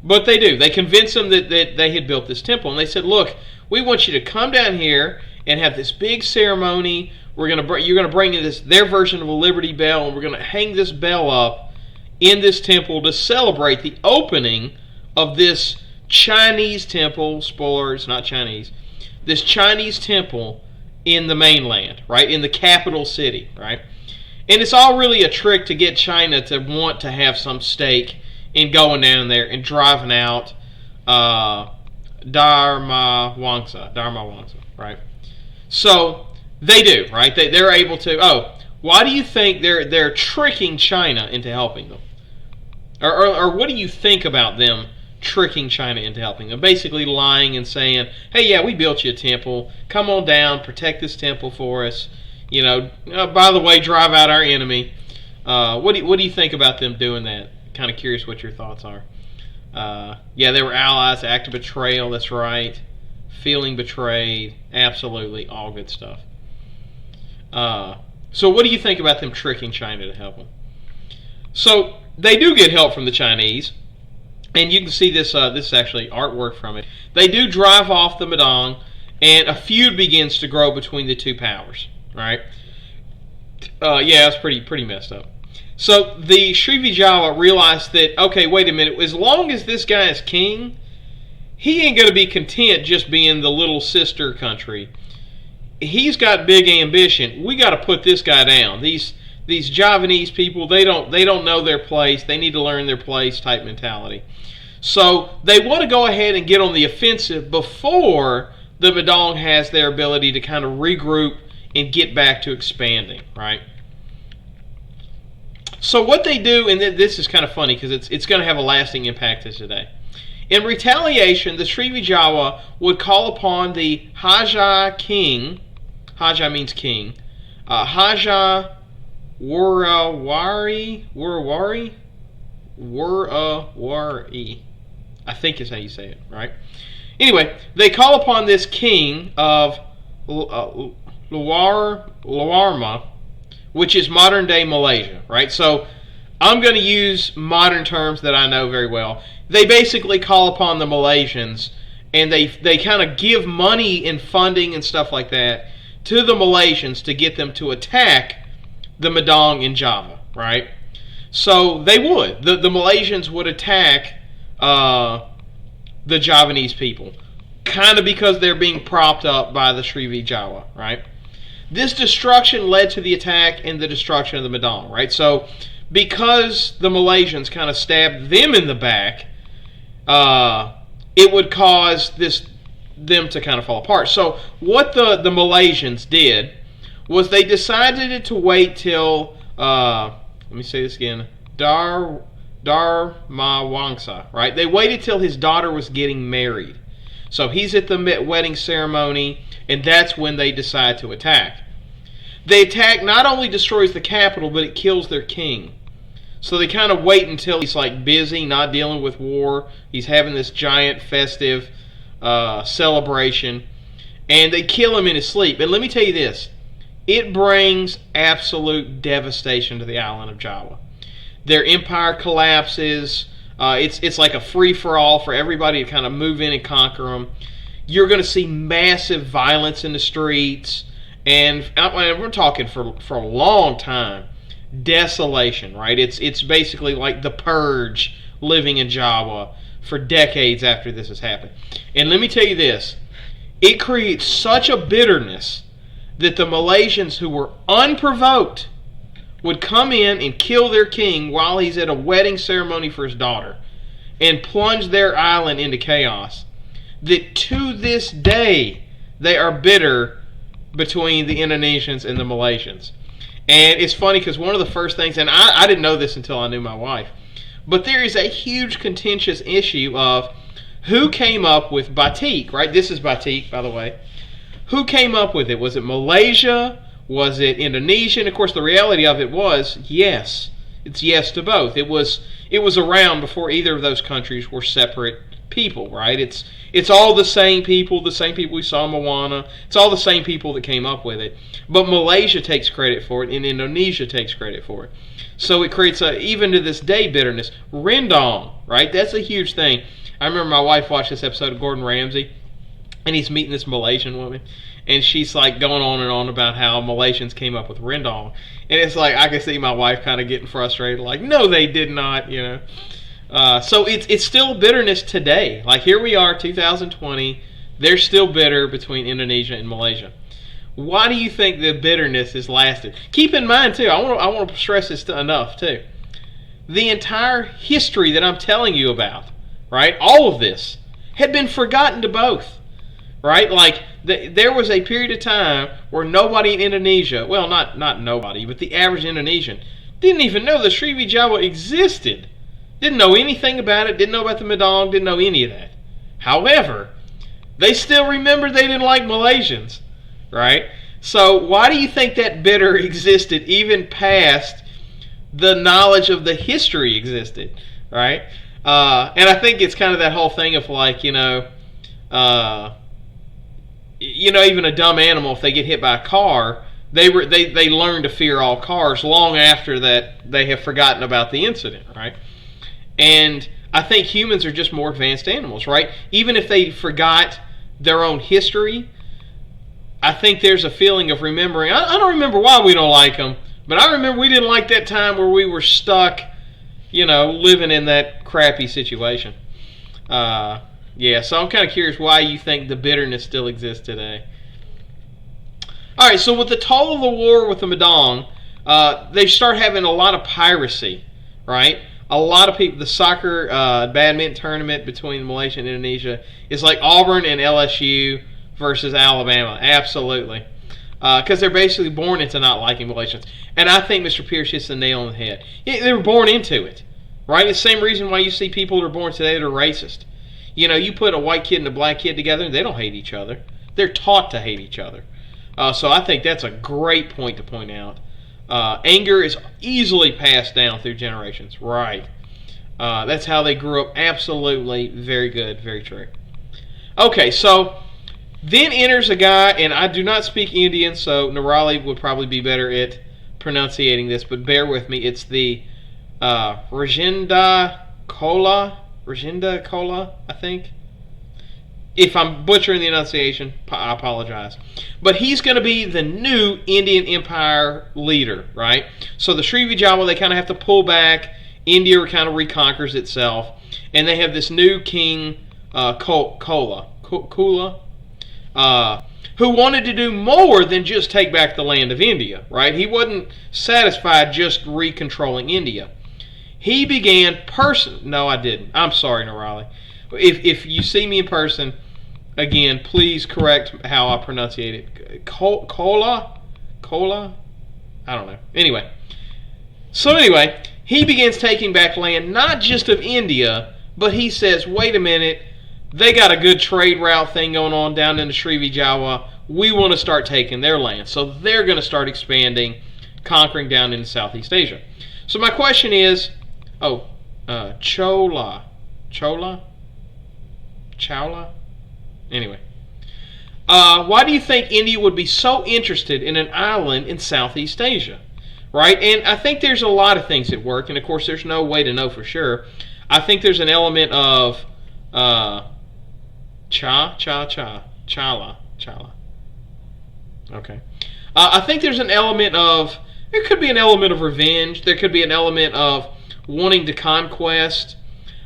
But they do. They convince them that they had built this temple. And they said, look, we want you to come down here and have this big ceremony. You're gonna bring in their version of a Liberty Bell, and we're gonna hang this bell up in this temple to celebrate the opening of this Chinese temple. Spoiler, it's not Chinese. This Chinese temple in the mainland, right, in the capital city, right? And it's all really a trick to get China to want to have some stake in going down there and driving out Dharma Wangsa, right? So they do, right? They're able to. Oh, why do you think they're tricking China into helping them? Or what do you think about them tricking China into helping them? Basically lying and saying, hey, yeah, we built you a temple. Come on down, protect this temple for us. By the way, drive out our enemy. What do you think about them doing that? Kind of curious what your thoughts are. Yeah, they were allies, act of betrayal, that's right. Feeling betrayed, absolutely, all good stuff. So what do you think about them tricking China to help them? So they do get help from the Chinese, and you can see this. This is actually artwork from it. They do drive off the Madong, and a feud begins to grow between the two powers. Right? Yeah, it's pretty messed up. So the Srivijaya realized that, okay, wait a minute, as long as this guy is king, he ain't going to be content just being the little sister country. He's got big ambition. We got to put this guy down. These Javanese people, they don't know their place. They need to learn their place type mentality. So they want to go ahead and get on the offensive before the Madong has their ability to kind of regroup and get back to expanding, right? So what they do, and this is kind of funny because it's going to have a lasting impact to today. In retaliation, the Srivijaya would call upon the Haja king. Haja means king. Haja Wurawari. I think is how you say it, right? Anyway, they call upon this king of Luarma, which is modern day Malaysia, right? So I'm going to use modern terms that I know very well. They basically call upon the Malaysians, and they kind of give money and funding and stuff like that to the Malaysians to get them to attack the Madong in Java, right? So they would. The Malaysians would attack the Javanese people, kind of because they're being propped up by the Srivijaya, right? This destruction led to the attack and the destruction of the Madong, right? So because the Malaysians kind of stabbed them in the back, it would cause them to kind of fall apart. So what the Malaysians did was they decided to wait till, let me say this again, Dharma Wangsa, right? They waited till his daughter was getting married. So he's at the wedding ceremony, and that's when they decide to attack. The attack not only destroys the capital, but it kills their king. So they kind of wait until he's like busy, not dealing with war. He's having this giant festive celebration, and they kill him in his sleep. And let me tell you this, it brings absolute devastation to the island of Java. Their empire collapses. It's like a free-for-all for everybody to kind of move in and conquer them. You're going to see massive violence in the streets, and we're talking for a long time. Desolation, right? It's basically like the purge living in Java for decades after this has happened. And let me tell you this, it creates such a bitterness that the Malaysians, who were unprovoked, would come in and kill their king while he's at a wedding ceremony for his daughter and plunge their island into chaos, that to this day they are bitter between the Indonesians and the Malaysians. And it's funny because one of the first things, and I didn't know this until I knew my wife, but there is a huge contentious issue of who came up with batik, right? This is batik, by the way. Who came up with it? Was it Malaysia? Was it Indonesia? And of course, the reality of it was yes. It's yes to both. It was around before either of those countries were separate people, right? It's all the same people we saw in Moana. It's all the same people that came up with it. But Malaysia takes credit for it, and Indonesia takes credit for it. So it creates even to this day, bitterness. Rendang, right? That's a huge thing. I remember my wife watched this episode of Gordon Ramsay, and he's meeting this Malaysian woman, and she's like going on and on about how Malaysians came up with rendang, and it's like I can see my wife kind of getting frustrated, like, no, they did not, you know. So it's still bitterness today. Like here we are, 2020. There's still bitter between Indonesia and Malaysia. Why do you think the bitterness has lasted? Keep in mind too, I want to stress this enough too. The entire history that I'm telling you about, right? All of this had been forgotten to both, right? Like there was a period of time where nobody in Indonesia, well, not nobody, but the average Indonesian didn't even know the Srivijaya existed. Didn't know anything about it. Didn't know about the Madang. Didn't know any of that. However, they still remembered they didn't like Malaysians, right? So why do you think that bitter existed even past the knowledge of the history existed, right? And I think it's kind of that whole thing of like, even a dumb animal, if they get hit by a car, they learn to fear all cars long after that they have forgotten about the incident, right? And I think humans are just more advanced animals, right? Even if they forgot their own history, I think there's a feeling of remembering. I don't remember why we don't like them, but I remember we didn't like that time where we were stuck, living in that crappy situation. So I'm kind of curious why you think the bitterness still exists today. All right, so with the toll of the war with the Madang, they start having a lot of piracy, right? A lot of people, the soccer badminton tournament between Malaysia and Indonesia is like Auburn and LSU versus Alabama. Absolutely. Because they're basically born into not liking Malaysians. And I think Mr. Pierce hits the nail on the head. They were born into it, right? It's the same reason why you see people that are born today that are racist. You put a white kid and a black kid together, and they don't hate each other. They're taught to hate each other. So I think that's a great point to point out. Anger is easily passed down through generations. Right. That's how they grew up. Absolutely. Very good. Very true. Okay, so then enters a guy, and I do not speak Indian, so Nirali would probably be better at pronunciating this, but bear with me. It's the Rajendra Kola, I think. If I'm butchering the enunciation, I apologize. But he's going to be the new Indian Empire leader, right? So the Srivijaya, they kind of have to pull back. India kind of reconquers itself. And they have this new king, Kula, who wanted to do more than just take back the land of India, right? He wasn't satisfied just recontrolling India. He began No, I didn't. I'm sorry, Nirali. If you see me in person, again, please correct how I pronunciate it. Kola? I don't know. Anyway. He begins taking back land, not just of India, but he says, wait a minute, they got a good trade route thing going on down in the Srivijaya. We want to start taking their land. So they're going to start expanding, conquering down into Southeast Asia. So my question is, Chowla? Anyway. Why do you think India would be so interested in an island in Southeast Asia? Right? And I think there's a lot of things at work, and of course there's no way to know for sure. I think there's an element of Chala. Okay. I think there's an element of, there could be an element of revenge. There could be an element of wanting to conquest.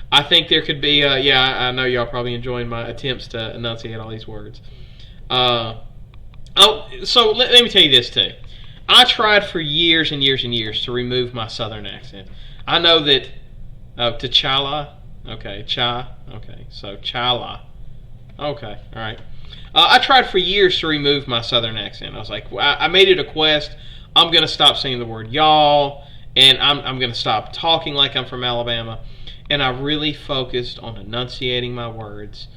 I think there could be, I know y'all probably enjoying my attempts to enunciate all these words. So let me tell you this too. I tried for years and years and years to remove my southern accent. I know that, T'Challa, okay, so Chala, okay, all right. I tried for years to remove my southern accent. I was like, I made it a quest. I'm going to stop saying the word y'all, and I'm going to stop talking like I'm from Alabama. And I really focused on enunciating my words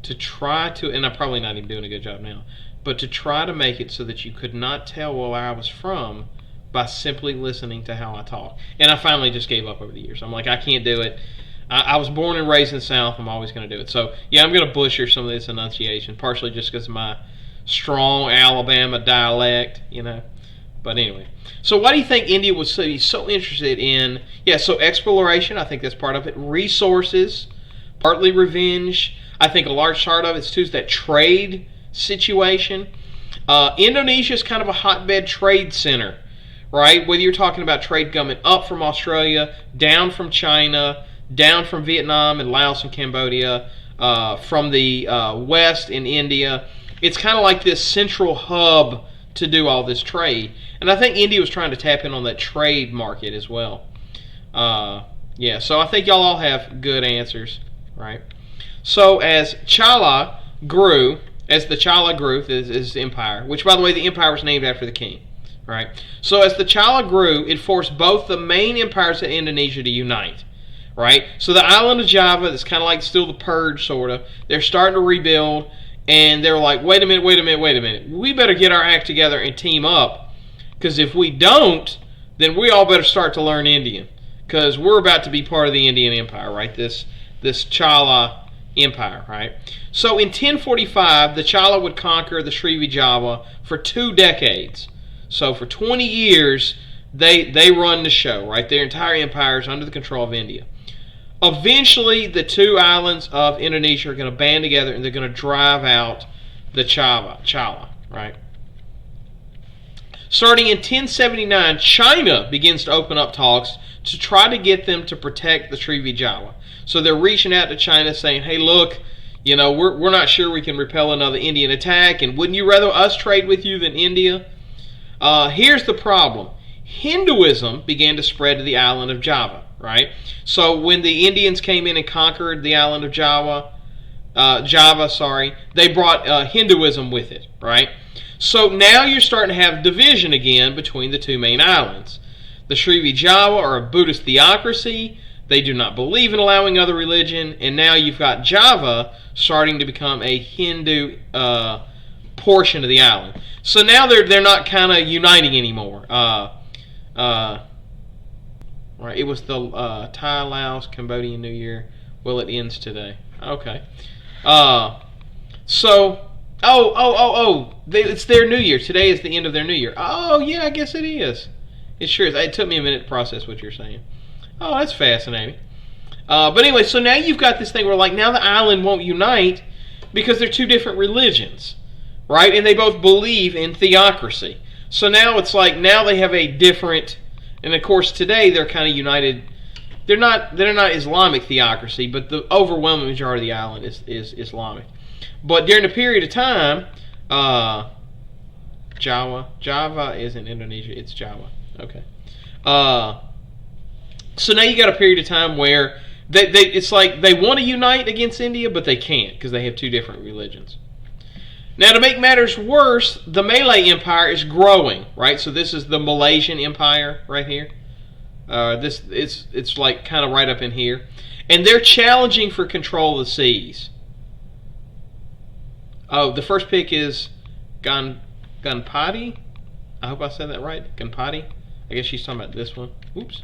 to try to, and I'm probably not even doing a good job now, but to try to make it so that you could not tell where I was from by simply listening to how I talk. And I finally just gave up over the years. I'm like, I can't do it. I was born and raised in the South. I'm always going to do it. So, yeah, I'm going to butcher some of this enunciation, partially just because of my strong Alabama dialect, But anyway. So why do you think India was so interested in, so exploration, I think that's part of it. Resources, partly revenge. I think a large part of it is too is that trade situation. Indonesia is kind of a hotbed trade center, right? Whether you're talking about trade coming up from Australia, down from China, down from Vietnam and Laos and Cambodia, from the west in India. It's kind of like this central hub to do all this trade. And I think India was trying to tap in on that trade market as well. Yeah, so I think y'all all have good answers, right? So as Chala grew, his empire, which by the way, the empire was named after the king, right? So as the Chala grew, it forced both the main empires of Indonesia to unite, right? So the island of Java, that's kind of like still the purge, sort of, they're starting to rebuild, and they're like, wait a minute, we better get our act together and team up, because if we don't, then we all better start to learn Indian, because we're about to be part of the Indian Empire, right? This Chala Empire, right? So in 1045, the Chala would conquer the Srivijaya for 2 decades. So for 20 years, they run the show, right? Their entire empire is under the control of India. Eventually, the 2 islands of Indonesia are going to band together and they're going to drive out the Chala, right? Starting in 1079, China begins to open up talks to try to get them to protect the Srivijaya. So they're reaching out to China saying, hey, look, you know, we're not sure we can repel another Indian attack, and wouldn't you rather us trade with you than India? Here's the problem. Hinduism began to spread to the island of Java, right? So when the Indians came in and conquered the island of Java, they brought Hinduism with it, right? So now you're starting to have division again between the 2 main islands. The Srivijaya are a Buddhist theocracy. They do not believe in allowing other religion, and now you've got Java starting to become a Hindu portion of the island. So now they're not kind of uniting anymore. Right, it was the Thai, Laos, Cambodian New Year. Well, it ends today. Okay. It's their New Year. Today is the end of their New Year. Oh, yeah, I guess it is. It sure is. It took me a minute to process what you're saying. Oh, that's fascinating. But anyway, so now you've got this thing where, like, now the island won't unite because they're 2 different religions, right? And they both believe in theocracy. So now it's like, now they have a different, and of course today they're kind of united. They're not Islamic theocracy, but the overwhelming majority of the island is Islamic. But during the period of time, Java isn't Indonesia, it's Java. Okay. So now you got a period of time where it's like they want to unite against India, but they can't because they have 2 different religions. Now, to make matters worse, the Malay Empire is growing, right? So this is the Malaysian Empire right here. It's like kind of right up in here, and they're challenging for control of the seas. Oh, the first pick is Ganpati. I hope I said that right. Ganpati. I guess she's talking about this one. Oops.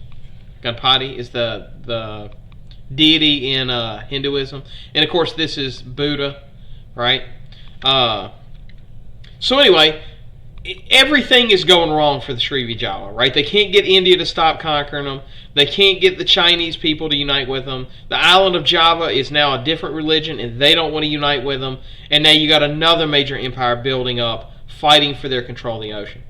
Ganpati is the deity in Hinduism, and of course this is Buddha, right? So anyway, everything is going wrong for the Srivijaya, right? They can't get India to stop conquering them. They can't get the Chinese people to unite with them. The island of Java is now a different religion, and they don't want to unite with them. And now you got another major empire building up, fighting for their control of the ocean.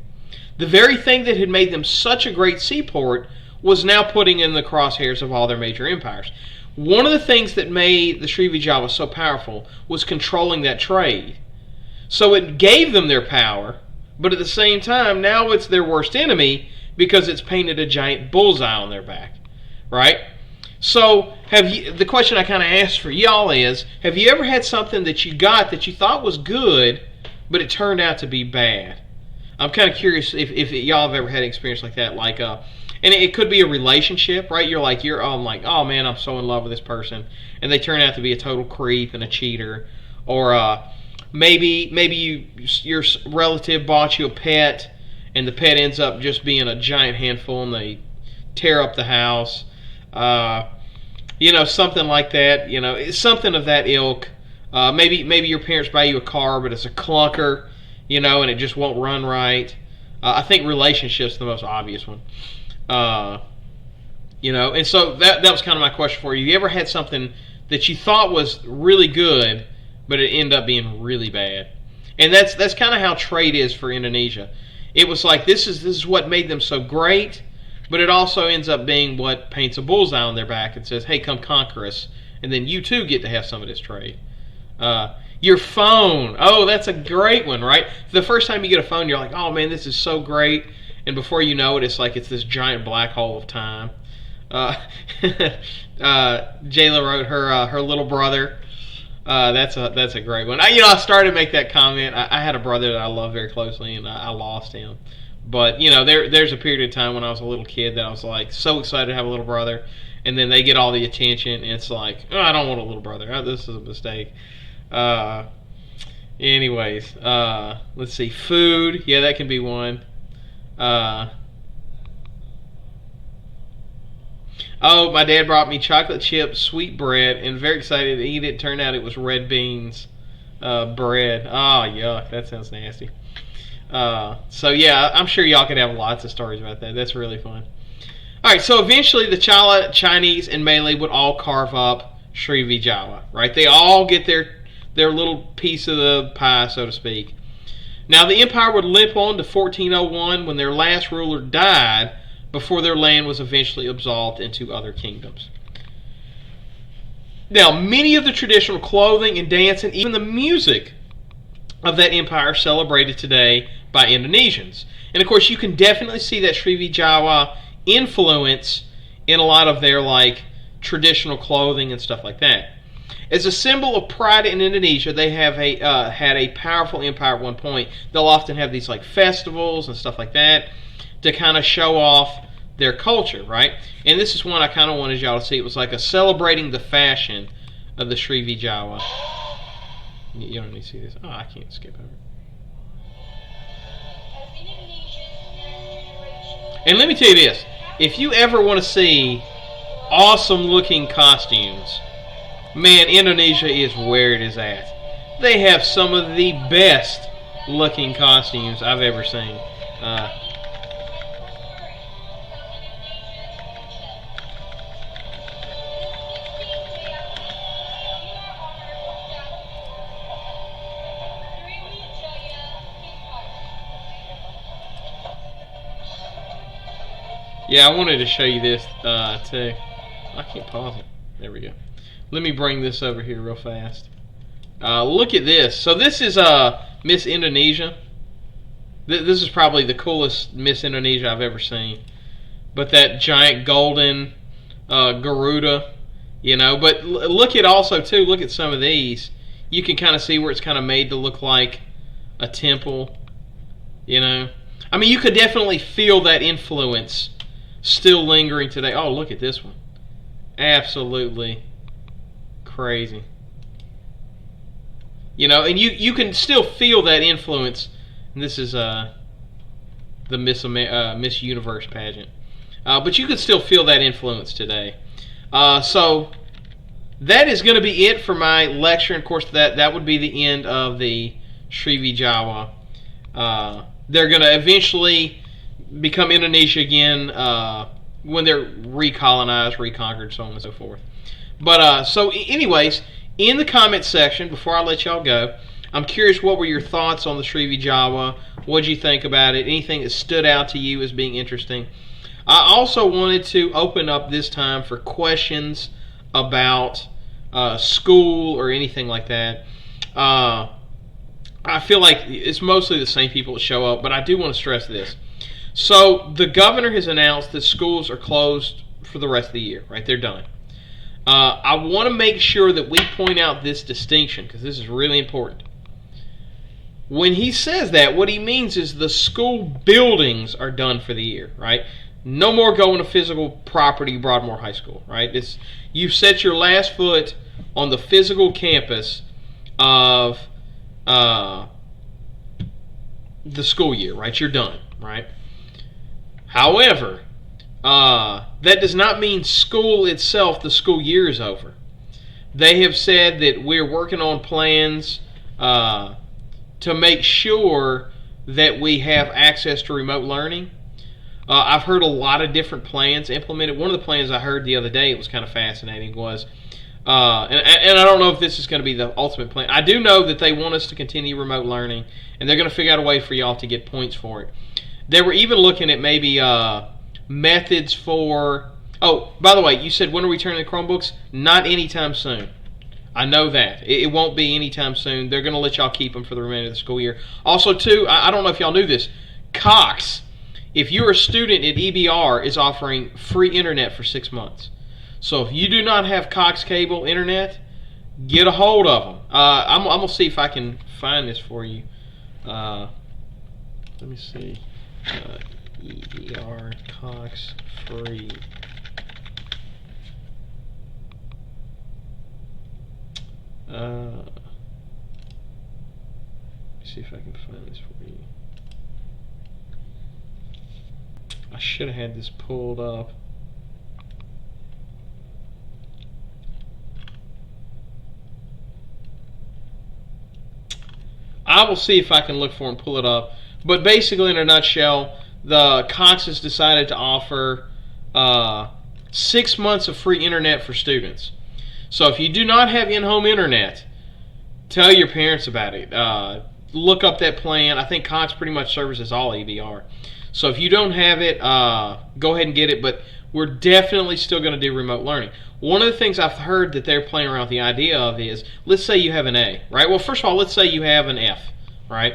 The very thing that had made them such a great seaport was now putting in the crosshairs of all their major empires. One of the things that made the Srivijaya so powerful was controlling that trade. So it gave them their power, but at the same time, now it's their worst enemy because it's painted a giant bullseye on their back, right? So the question I kind of asked for y'all is, have you ever had something that you got that you thought was good, but it turned out to be bad? I'm kind of curious if y'all have ever had an experience like that, like and it could be a relationship, right? You're like, oh man, I'm so in love with this person, and they turn out to be a total creep and a cheater, or maybe your relative bought you a pet, and the pet ends up just being a giant handful, and they tear up the house, something like that. It's something of that ilk. Maybe your parents buy you a car, but it's a clunker, and it just won't run right. I think relationships are the most obvious one. And so that was kind of my question for you. You ever had something that you thought was really good, but it ended up being really bad. And that's kind of how trade is for Indonesia. It was like this is what made them so great, but it also ends up being what paints a bullseye on their back and says, "Hey, come conquer us," and then you too get to have some of this trade. Your phone, oh, that's a great one, right? The first time you get a phone, you're like, "Oh man, this is so great," and before you know it, it's like it's this giant black hole of time. Jayla wrote her little brother. That's a great one. I started to make that comment. I had a brother that I love very closely, and I lost him. But there's a period of time when I was a little kid that I was like so excited to have a little brother, and then they get all the attention, and it's like, oh, I don't want a little brother. Oh, this is a mistake. Anyways, let's see. Food, yeah, that can be one. Oh, my dad brought me chocolate chip sweetbread, and very excited to eat it. Turned out it was red beans bread. Oh, yuck, that sounds nasty. So yeah, I'm sure y'all could have lots of stories about that. That's really fun. All right, so eventually the Chinese and Malay would all carve up Srivijaya, right? They all get their little piece of the pie, so to speak. Now the empire would limp on to 1401 when their last ruler died, before their land was eventually absolved into other kingdoms. Now, many of the traditional clothing and dance and even the music of that empire are celebrated today by Indonesians. And of course, you can definitely see that Srivijaya influence in a lot of their traditional clothing and stuff like that. As a symbol of pride in Indonesia, they have had a powerful empire at one point. They'll often have these festivals and stuff like that to kind of show off their culture, right? And this is one I kind of wanted y'all to see. It was like a celebrating the fashion of the Srivijaya. You don't need to see this. Oh, I can't skip over. And let me tell you this. If you ever want to see awesome looking costumes, man, Indonesia is where it is at. They have some of the best looking costumes I've ever seen. Yeah, I wanted to show you this too. I can't pause it. There we go. Let me bring this over here real fast. Look at this. So this is Miss Indonesia. This is probably the coolest Miss Indonesia I've ever seen. But that giant golden Garuda, But look at also too. Look at some of these. You can kind of see where it's kind of made to look like a temple. I mean, you could definitely feel that influence still lingering today. Oh, look at this one. Absolutely crazy. And you can still feel that influence. And this is the Miss Universe pageant. But you can still feel that influence today. So that is going to be it for my lecture. And of course, that would be the end of the Srivijaya. They're going to eventually become Indonesia again when they're recolonized, reconquered, so on and so forth. But so anyways, in the comments section, before I let y'all go, I'm curious, what were your thoughts on the Srivijaya? What did you think about it? Anything that stood out to you as being interesting? I also wanted to open up this time for questions about school or anything like that. I feel like it's mostly the same people that show up, but I do want to stress this. So the governor has announced that schools are closed for the rest of the year, right? They're done. I want to make sure that we point out this distinction because this is really important. When he says that, what he means is the school buildings are done for the year, right? No more going to physical property, Broadmoor High School, right? You've set your last foot on the physical campus of the school year, right? You're done, right? However, that does not mean school itself, the school year is over. They have said that we're working on plans to make sure that we have access to remote learning. I've heard a lot of different plans implemented. One of the plans I heard the other day, it was kind of fascinating, was And I don't know if this is going to be the ultimate plan. I do know that they want us to continue remote learning, and they're going to figure out a way for y'all to get points for it. They were even looking at maybe methods for... Oh, by the way, you said when are we turning the Chromebooks? Not anytime soon. I know that. It won't be anytime soon. They're going to let y'all keep them for the remainder of the school year. Also, too, I don't know if y'all knew this, Cox, if you're a student at EBR, is offering free internet for 6 months. So if you do not have Cox cable internet, get a hold of them. I'm going to see if I can find this for you. Let me see. EBR Cox free. Let me see if I can find this for you. I should have had this pulled up. I will see if I can look for and pull it up. But basically, in a nutshell, the Cox has decided to offer 6 months of free internet for students. So if you do not have in-home internet, tell your parents about it. Look up that plan. I think Cox pretty much services all AVR. So if you don't have it, go ahead and get it. But we're definitely still going to do remote learning. One of the things I've heard that they're playing around with the idea of is, let's say you have an A, right? Well, first of all, let's say you have an F, right?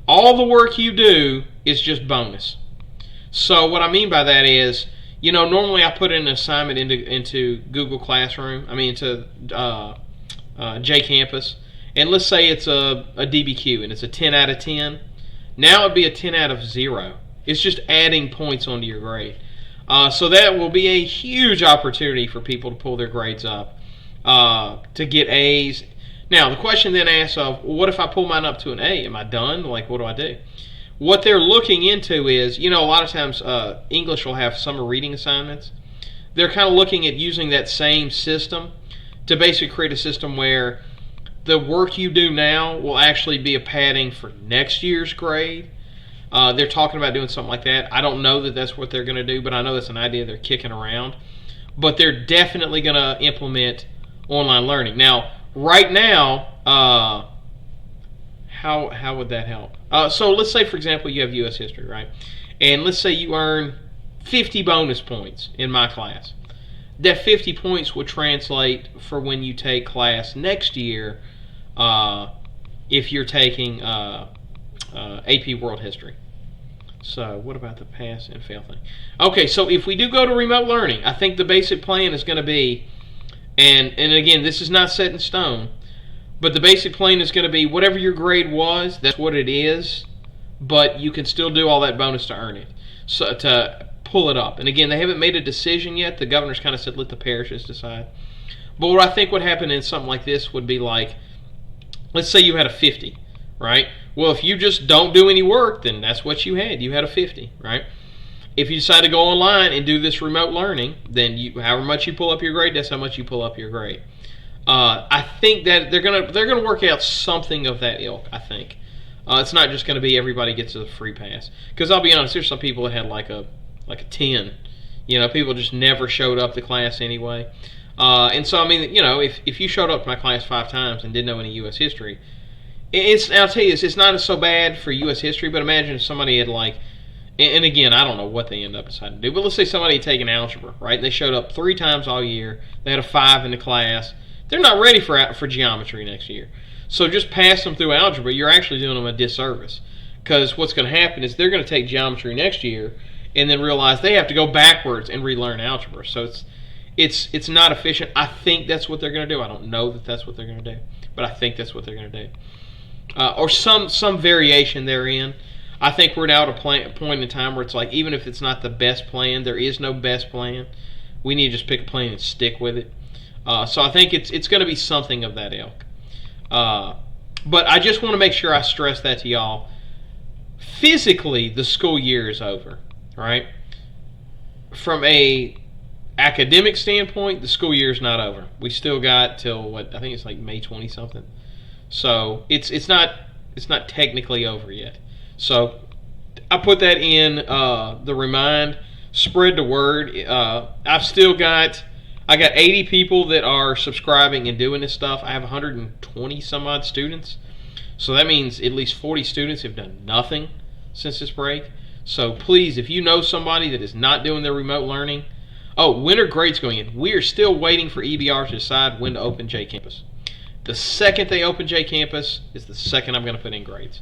All the work you do is just bonus. So what I mean by that is, you know, normally I put an assignment into Google Classroom, into JCampus, and let's say it's a DBQ and it's a 10 out of 10. Now it'd be a 10 out of 0. It's just adding points onto your grade. So that will be a huge opportunity for people to pull their grades up, to get A's. Now, the question then asks of, well, what if I pull mine up to an A? Am I done? Like, what do I do? What they're looking into is, you know, a lot of times English will have summer reading assignments. They're kind of looking at using that same system to basically create a system where the work you do now will actually be a padding for next year's grade. They're talking about doing something like that. I don't know that that's what they're going to do, but I know that's an idea they're kicking around. But they're definitely going to implement online learning. Now, right now, how would that help? So let's say, for example, you have U.S. history, right? And let's say you earn 50 bonus points in my class. That 50 points would translate for when you take class next year, if you're taking AP World History. So what about the pass and fail thing? Okay, so if we do go to remote learning, I think the basic plan is going to be, and again, this is not set in stone, but the basic plan is going to be whatever your grade was, that's what it is, but you can still do all that bonus to earn it, so to pull it up. And again, they haven't made a decision yet. The governor's kind of said let the parishes decide. But what I think would happen in something like this would be like, let's say you had a 50, right? Well, if you just don't do any work, then that's what you had. You had a 50, right? If you decide to go online and do this remote learning, then however much you pull up your grade, that's how much you pull up your grade. I think that they're gonna work out something of that ilk. I think it's not just going to be everybody gets a free pass. Because I'll be honest, there's some people that had like a 10. You know, people just never showed up to class anyway. And so I mean, you know, if you showed up to my class 5 times and didn't know any U.S. history, I'll tell you this, it's not so bad for U.S. history, but imagine if somebody had like, and again, I don't know what they end up deciding to do, but let's say somebody had taken algebra, right? They showed up 3 times all year, they had a 5 in the class, they're not ready for geometry next year. So just pass them through algebra, you're actually doing them a disservice. Because what's going to happen is they're going to take geometry next year and then realize they have to go backwards and relearn algebra. So it's not efficient. I think that's what they're going to do. I don't know that that's what they're going to do, but I think that's what they're going to do. Or some variation therein. I think we're now at a point in time where it's like, even if it's not the best plan, there is no best plan. We need to just pick a plan and stick with it. So I think it's going to be something of that ilk. But I just want to make sure I stress that to y'all. Physically, the school year is over, right? From a academic standpoint, the school year is not over. We still got till I think it's like May 20 something. So it's not technically over yet. So I put that in the remind, spread the word. I've still got I got 80 people that are subscribing and doing this stuff. I have 120 some odd students. So that means at least 40 students have done nothing since this break. So please, if you know somebody that is not doing their remote learning, when are grades going in? We are still waiting for EBR to decide when to open JCampus. The second they open JCampus is the second I'm going to put in grades.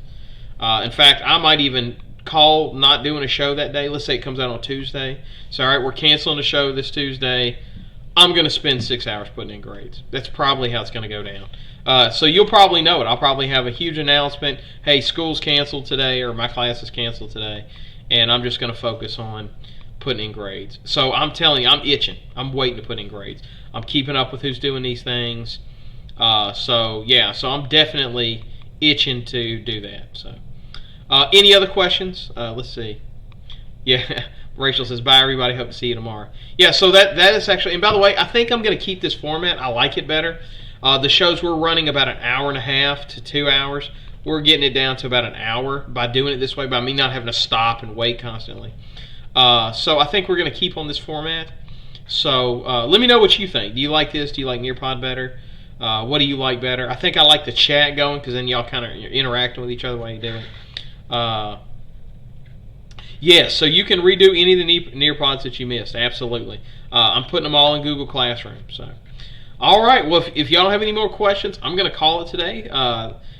In fact, I might even call not doing a show that day. Let's say it comes out on Tuesday. So, all right, we're canceling the show this Tuesday. I'm going to spend 6 hours putting in grades. That's probably how it's going to go down. So you'll probably know it. I'll probably have a huge announcement. Hey, school's canceled today, or my class is canceled today. And I'm just going to focus on putting in grades. So I'm telling you, I'm itching. I'm waiting to put in grades. I'm keeping up with who's doing these things. So I'm definitely itching to do that. So, any other questions? Let's see. Yeah, Rachel says, bye everybody, hope to see you tomorrow. Yeah, so that is actually, and by the way, I think I'm going to keep this format. I like it better. The shows we're running about an hour and a half to 2 hours. We're getting it down to about an hour by doing it this way, by me not having to stop and wait constantly. So I think we're going to keep on this format. So let me know what you think. Do you like this? Do you like Nearpod better? What do you like better? I think I like the chat going, because then y'all kind of interacting with each other while you do it. Yes, so you can redo any of the Nearpods that you missed. Absolutely. I'm putting them all in Google Classroom. So, all right. Well, if y'all don't have any more questions, I'm going to call it today.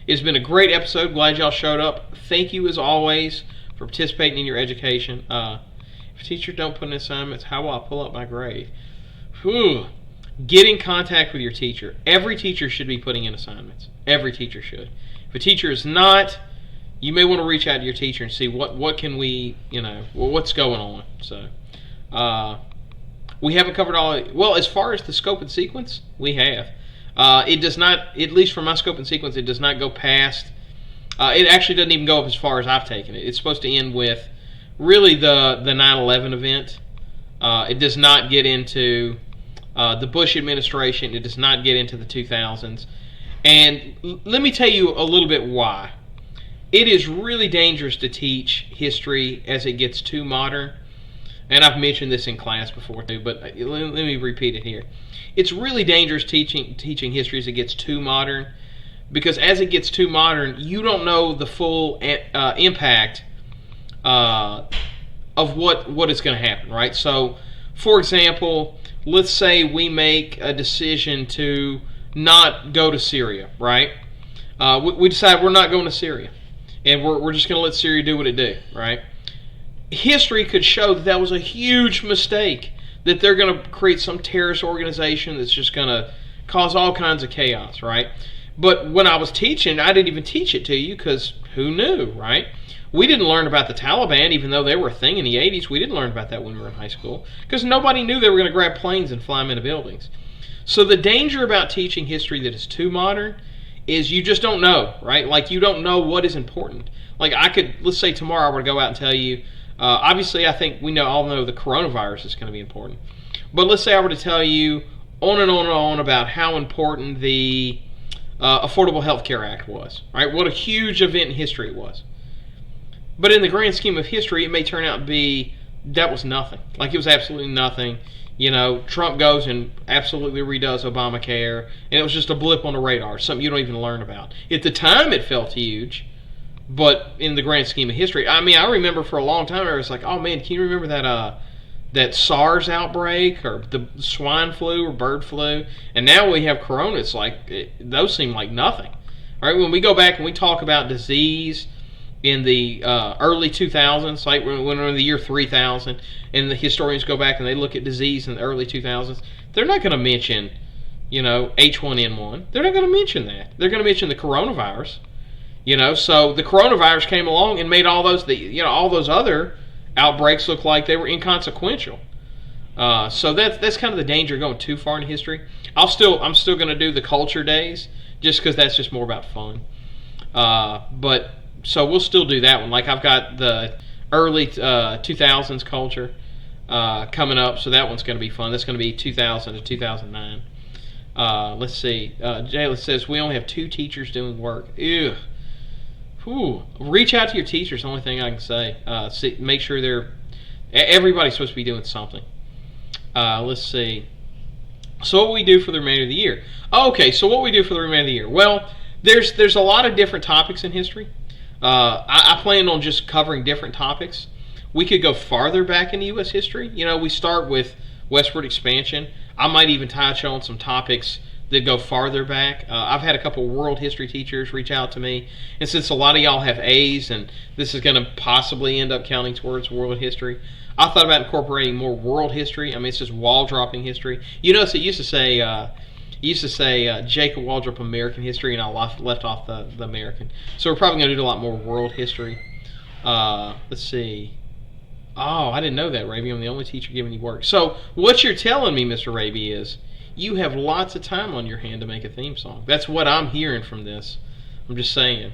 It's been a great episode. Glad y'all showed up. Thank you, as always, for participating in your education. If teachers don't put in assignments, how will I pull up my grade? Whew. Get in contact with your teacher. Every teacher should be putting in assignments. Every teacher should. If a teacher is not, you may want to reach out to your teacher and see what can we, what's going on. So, we haven't covered all. Well, as far as the scope and sequence, we have. It does not, at least for my scope and sequence, it does not go past. It actually doesn't even go up as far as I've taken it. It's supposed to end with really the 9/11 event. It does not get into the Bush administration. It does not get into the 2000s. And let me tell you a little bit why. It is really dangerous to teach history as it gets too modern. And I've mentioned this in class before too, but let me repeat it here. It's really dangerous teaching history as it gets too modern, because as it gets too modern, you don't know the full impact of what is going to happen, right? So, for example, let's say we make a decision to not go to Syria, right? We decide we're not going to Syria, and we're just going to let Syria do what it do, right? History could show that was a huge mistake, that they're going to create some terrorist organization that's just going to cause all kinds of chaos, right? But when I was teaching, I didn't even teach it to you, because who knew, right? We didn't learn about the Taliban, even though they were a thing in the 80s. We didn't learn about that when we were in high school, because nobody knew they were going to grab planes and fly them into buildings. So the danger about teaching history that is too modern is you just don't know, right? Like, you don't know what is important. Like, let's say tomorrow I were to go out and tell you, obviously I think we all know the coronavirus is going to be important. But let's say I were to tell you on and on and on about how important the Affordable Health Care Act was, right? What a huge event in history it was. But in the grand scheme of history, it may turn out to be that was nothing. Like, it was absolutely nothing. Trump goes and absolutely redoes Obamacare, and it was just a blip on the radar, something you don't even learn about. At the time, it felt huge, but in the grand scheme of history, I remember for a long time, I was like, oh man, can you remember that SARS outbreak, or the swine flu or bird flu? And now we have corona. It's like, those seem like nothing. All right, when we go back and we talk about disease in the early 2000s, like when we're in the year 3000, and the historians go back and they look at disease in the early 2000s, they're not going to mention, H1N1. They're not going to mention that. They're going to mention the coronavirus. So the coronavirus came along and made all those other outbreaks look like they were inconsequential. So that's kind of the danger of going too far in history. I'm still going to do the culture days, just because that's just more about fun. So we'll still do that one. Like, I've got the early 2000s culture coming up, so that one's going to be fun. That's going to be 2000 to 2009. Let's see. Jayla says, we only have 2 teachers doing work. Ew. Whew. Reach out to your teachers, the only thing I can say. Make sure everybody's supposed to be doing something. Let's see. So what we do for the remainder of the year? Okay, so what we do for the remainder of the year? Well, there's a lot of different topics in history. I plan on just covering different topics. We could go farther back in U.S. history. We start with westward expansion. I might even touch on some topics that go farther back. I've had a couple world history teachers reach out to me, and since a lot of y'all have A's, and this is going to possibly end up counting towards world history, I thought about incorporating more world history. I mean, it's just wall-dropping history. So it used to say Jacob Waldrop American history, and I left off the American. So we're probably going to do a lot more world history. Let's see. Oh, I didn't know that, Raby. I'm the only teacher giving you work. So what you're telling me, Mr. Raby, is you have lots of time on your hand to make a theme song. That's what I'm hearing from this. I'm just saying,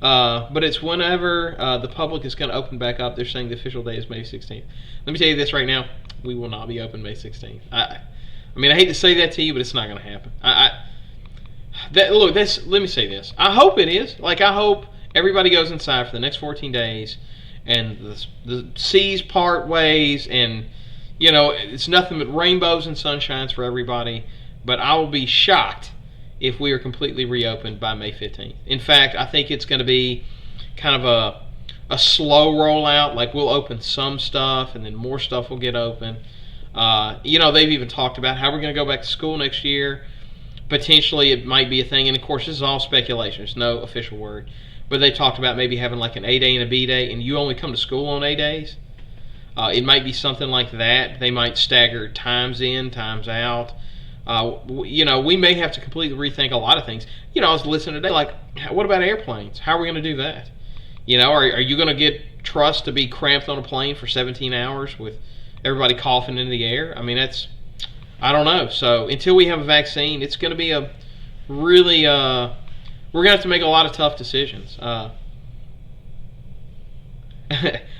But it's whenever the public is going to open back up. They're saying the official day is May 16th. Let me tell you this right now. We will not be open May 16th. I hate to say that to you, but it's not going to happen. Let me say this. I hope it is. I hope everybody goes inside for the next 14 days, and the seas part ways, and it's nothing but rainbows and sunshines for everybody. But I will be shocked if we are completely reopened by May 15th. In fact, I think it's going to be kind of a slow rollout. We'll open some stuff, and then more stuff will get open. They've even talked about how we're going to go back to school next year. Potentially, it might be a thing, and of course, this is all speculation. There's no official word. But they talked about maybe having an A day and a B day, and you only come to school on A days. It might be something like that. They might stagger times in, times out. We may have to completely rethink a lot of things. I was listening today, what about airplanes? How are we going to do that? Are you going to get trust to be cramped on a plane for 17 hours with everybody coughing into the air? I don't know. So until we have a vaccine, it's going to be a really, we're going to have to make a lot of tough decisions.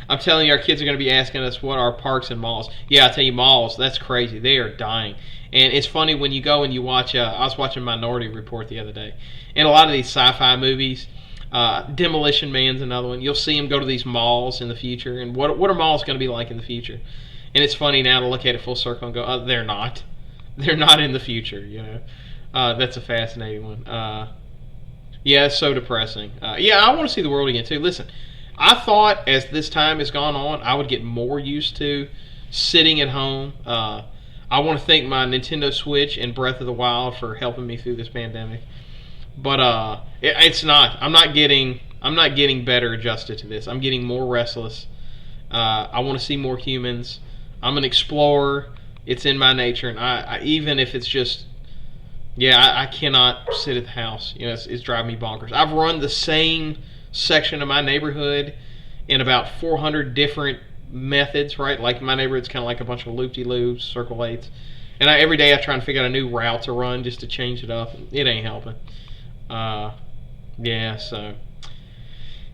I'm telling you, our kids are going to be asking us what are parks and malls. Yeah, I tell you, malls, that's crazy. They are dying. And it's funny when you go and you watch, I was watching Minority Report the other day, and a lot of these sci-fi movies, Demolition Man's another one, you'll see them go to these malls in the future, and what are malls going to be like in the future? And it's funny now to look at it full circle and go, oh, they're not. They're not in the future, That's a fascinating one. Yeah, it's so depressing. I want to see the world again, too. Listen, I thought as this time has gone on, I would get more used to sitting at home. I want to thank my Nintendo Switch and Breath of the Wild for helping me through this pandemic. But it's not. I'm not getting better adjusted to this. I'm getting more restless. I want to see more humans. I'm an explorer. It's in my nature, and I even if it's just, I cannot sit at the house. It's driving me bonkers. I've run the same section of my neighborhood in about 400 different methods, right? My neighborhood's kind of like a bunch of loop-de-loops, circle 8s. And every day I try and figure out a new route to run just to change it up. It ain't helping. So.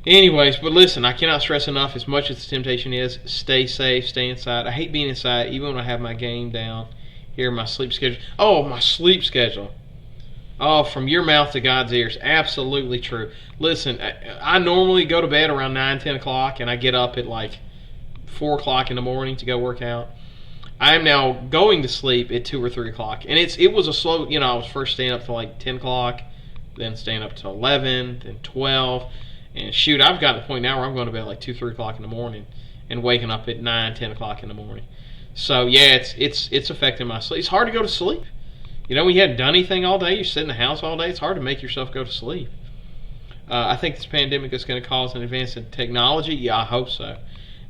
Anyways, but listen, I cannot stress enough, as much as the temptation is, stay safe, stay inside. I hate being inside, even when I have my game down. Here, my sleep schedule. Oh, my sleep schedule. Oh, from your mouth to God's ears. Absolutely true. Listen, I normally go to bed around 9, 10 o'clock, and I get up at 4 o'clock in the morning to go work out. I am now going to sleep at 2 or 3 o'clock. And it was a slow, I was first staying up till 10 o'clock, then staying up till 11, then 12. And shoot, I've gotten to the point now where I'm going to bed at 2, 3 o'clock in the morning and waking up at 9, 10 o'clock in the morning. So, it's affecting my sleep. It's hard to go to sleep. When you haven't done anything all day, you sit in the house all day, it's hard to make yourself go to sleep. I think this pandemic is going to cause an advance in technology. Yeah, I hope so.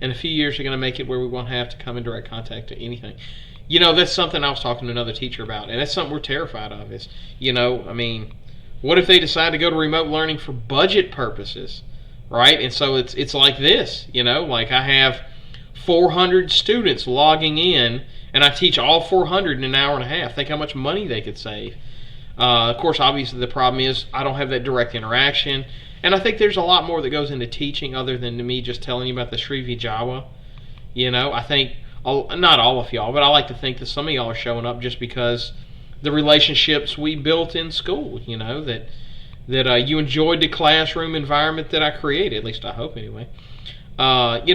In a few years, you're going to make it where we won't have to come in direct contact to anything. That's something I was talking to another teacher about, and that's something we're terrified of is, what if they decide to go to remote learning for budget purposes, right? And so it's like this, I have 400 students logging in, and I teach all 400 in an hour and a half. Think how much money they could save. Of course, obviously, the problem is I don't have that direct interaction. And I think there's a lot more that goes into teaching other than me just telling you about the Srivijaya. I think, not all of y'all, but I like to think that some of y'all are showing up just because the relationships we built in school, that you enjoyed the classroom environment that I created, at least I hope anyway. And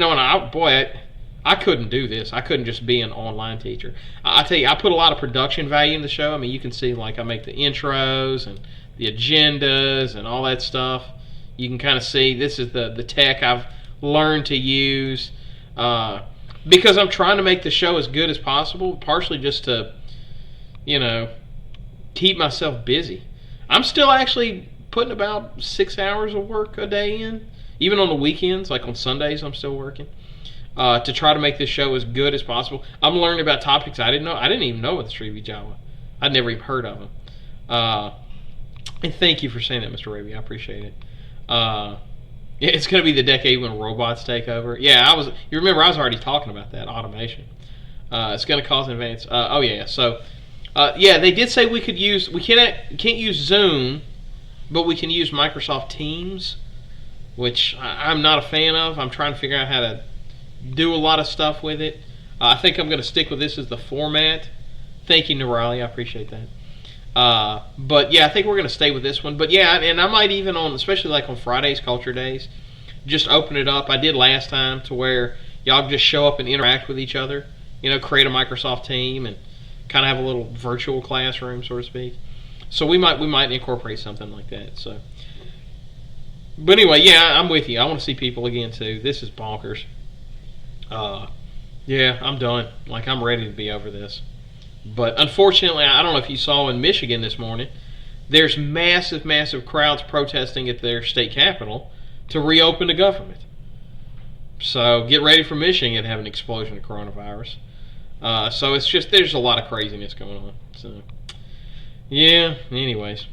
I couldn't do this. I couldn't just be an online teacher. I tell you, I put a lot of production value in the show. I mean, you can see, like, I make the intros and the agendas and all that stuff. You can kind of see this is the tech I've learned to use because I'm trying to make the show as good as possible, partially just to, keep myself busy. I'm still actually putting about 6 hours of work a day in, even on the weekends, like on Sundays I'm still working, to try to make this show as good as possible. I'm learning about topics I didn't know. I didn't even know what the Srivijaya. I'd never even heard of them. And thank you for saying that, Mr. Raby. I appreciate it. Yeah, it's going to be the decade when robots take over. Yeah, you remember I was already talking about that, automation. It's going to cause an advance. Yeah, they did say we can't use Zoom, but we can use Microsoft Teams, which I'm not a fan of. I'm trying to figure out how to do a lot of stuff with it. I think I'm going to stick with this as the format. Thank you, Nirali. I appreciate that. But yeah, I think we're going to stay with this one. But yeah, and I might even especially like on Fridays, Culture Days, just open it up. I did last time to where y'all just show up and interact with each other. Create a Microsoft team and kind of have a little virtual classroom, so to speak. So we might incorporate something like that. So, but anyway, yeah, I'm with you. I want to see people again too. This is bonkers. Yeah, I'm done. Like, I'm ready to be over this. But unfortunately, I don't know if you saw in Michigan this morning, there's massive, massive crowds protesting at their state capitol to reopen the government. So get ready for Michigan to have an explosion of coronavirus. So it's just, there's a lot of craziness going on. So, yeah, anyways.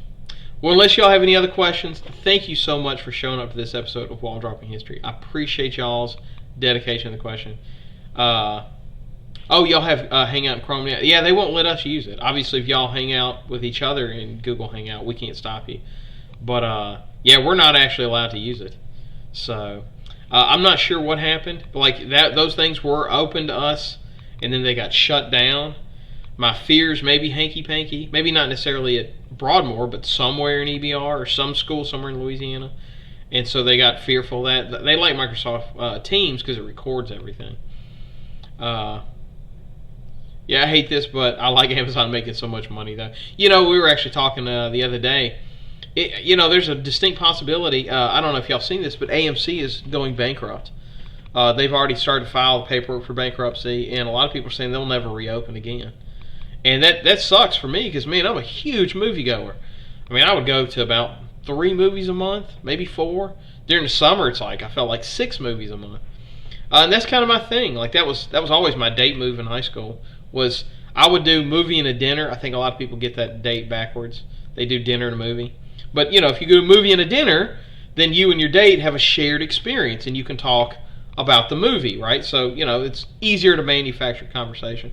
Well, unless y'all have any other questions, thank you so much for showing up to this episode of Wall Dropping History. I appreciate y'all's dedication to the question. Oh, y'all have Hangout and Chrome. Yeah, they won't let us use it. Obviously, if y'all hang out with each other in Google Hangout, we can't stop you. But, yeah, we're not actually allowed to use it. So, I'm not sure what happened. Like, those things were open to us, and then they got shut down. My fears, maybe hanky-panky. Maybe not necessarily at Broadmoor, but somewhere in EBR or some school somewhere in Louisiana. And so they got fearful that they like Microsoft Teams because it records everything. Yeah, I hate this, but I like Amazon making so much money, though. We were actually talking the other day. There's a distinct possibility. I don't know if y'all seen this, but AMC is going bankrupt. They've already started to file the paperwork for bankruptcy, and a lot of people are saying they'll never reopen again. And that sucks for me because, man, I'm a huge moviegoer. I mean, I would go to about 3 movies a month, maybe 4. During the summer, it's like I felt like 6 movies a month. And that's kind of my thing. Like, that was always my date move in high school. Was I would do movie and a dinner. I think a lot of people get that date backwards. They do dinner and a movie. But, if you go to a movie and a dinner, then you and your date have a shared experience, and you can talk about the movie, right? So, it's easier to manufacture conversation.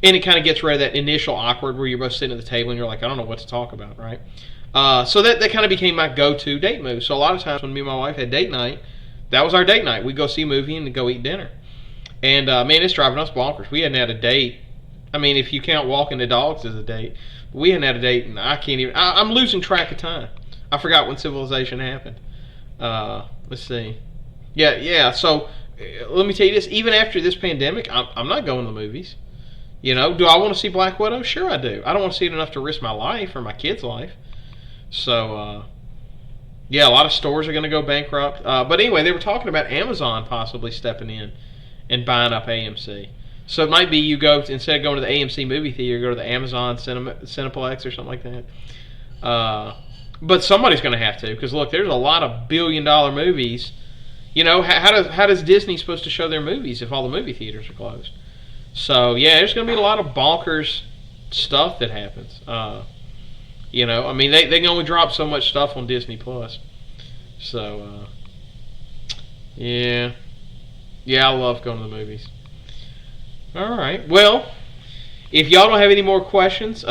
And it kind of gets rid of that initial awkward where you're both sitting at the table and you're like, I don't know what to talk about, right? So that kind of became my go-to date move. So a lot of times when me and my wife had date night, that was our date night. We'd go see a movie and go eat dinner. And, man, it's driving us bonkers. We hadn't had a date. I mean, if you count walking the dogs as a date, we hadn't had a date, and I can't even... I'm losing track of time. I forgot when civilization happened. Let's see. Yeah, so let me tell you this. Even after this pandemic, I'm not going to the movies. Do I want to see Black Widow? Sure I do. I don't want to see it enough to risk my life or my kid's life. So, yeah, a lot of stores are going to go bankrupt. But anyway, they were talking about Amazon possibly stepping in and buying up AMC. So it might be you go, instead of going to the AMC movie theater, go to the Amazon Cineplex or something like that. But somebody's going to have to, because look, there's a lot of billion-dollar movies. How does Disney supposed to show their movies if all the movie theaters are closed? So yeah, there's going to be a lot of bonkers stuff that happens. I mean, they can only drop so much stuff on Disney Plus. So yeah, I love going to the movies. All right, well, if y'all don't have any more questions,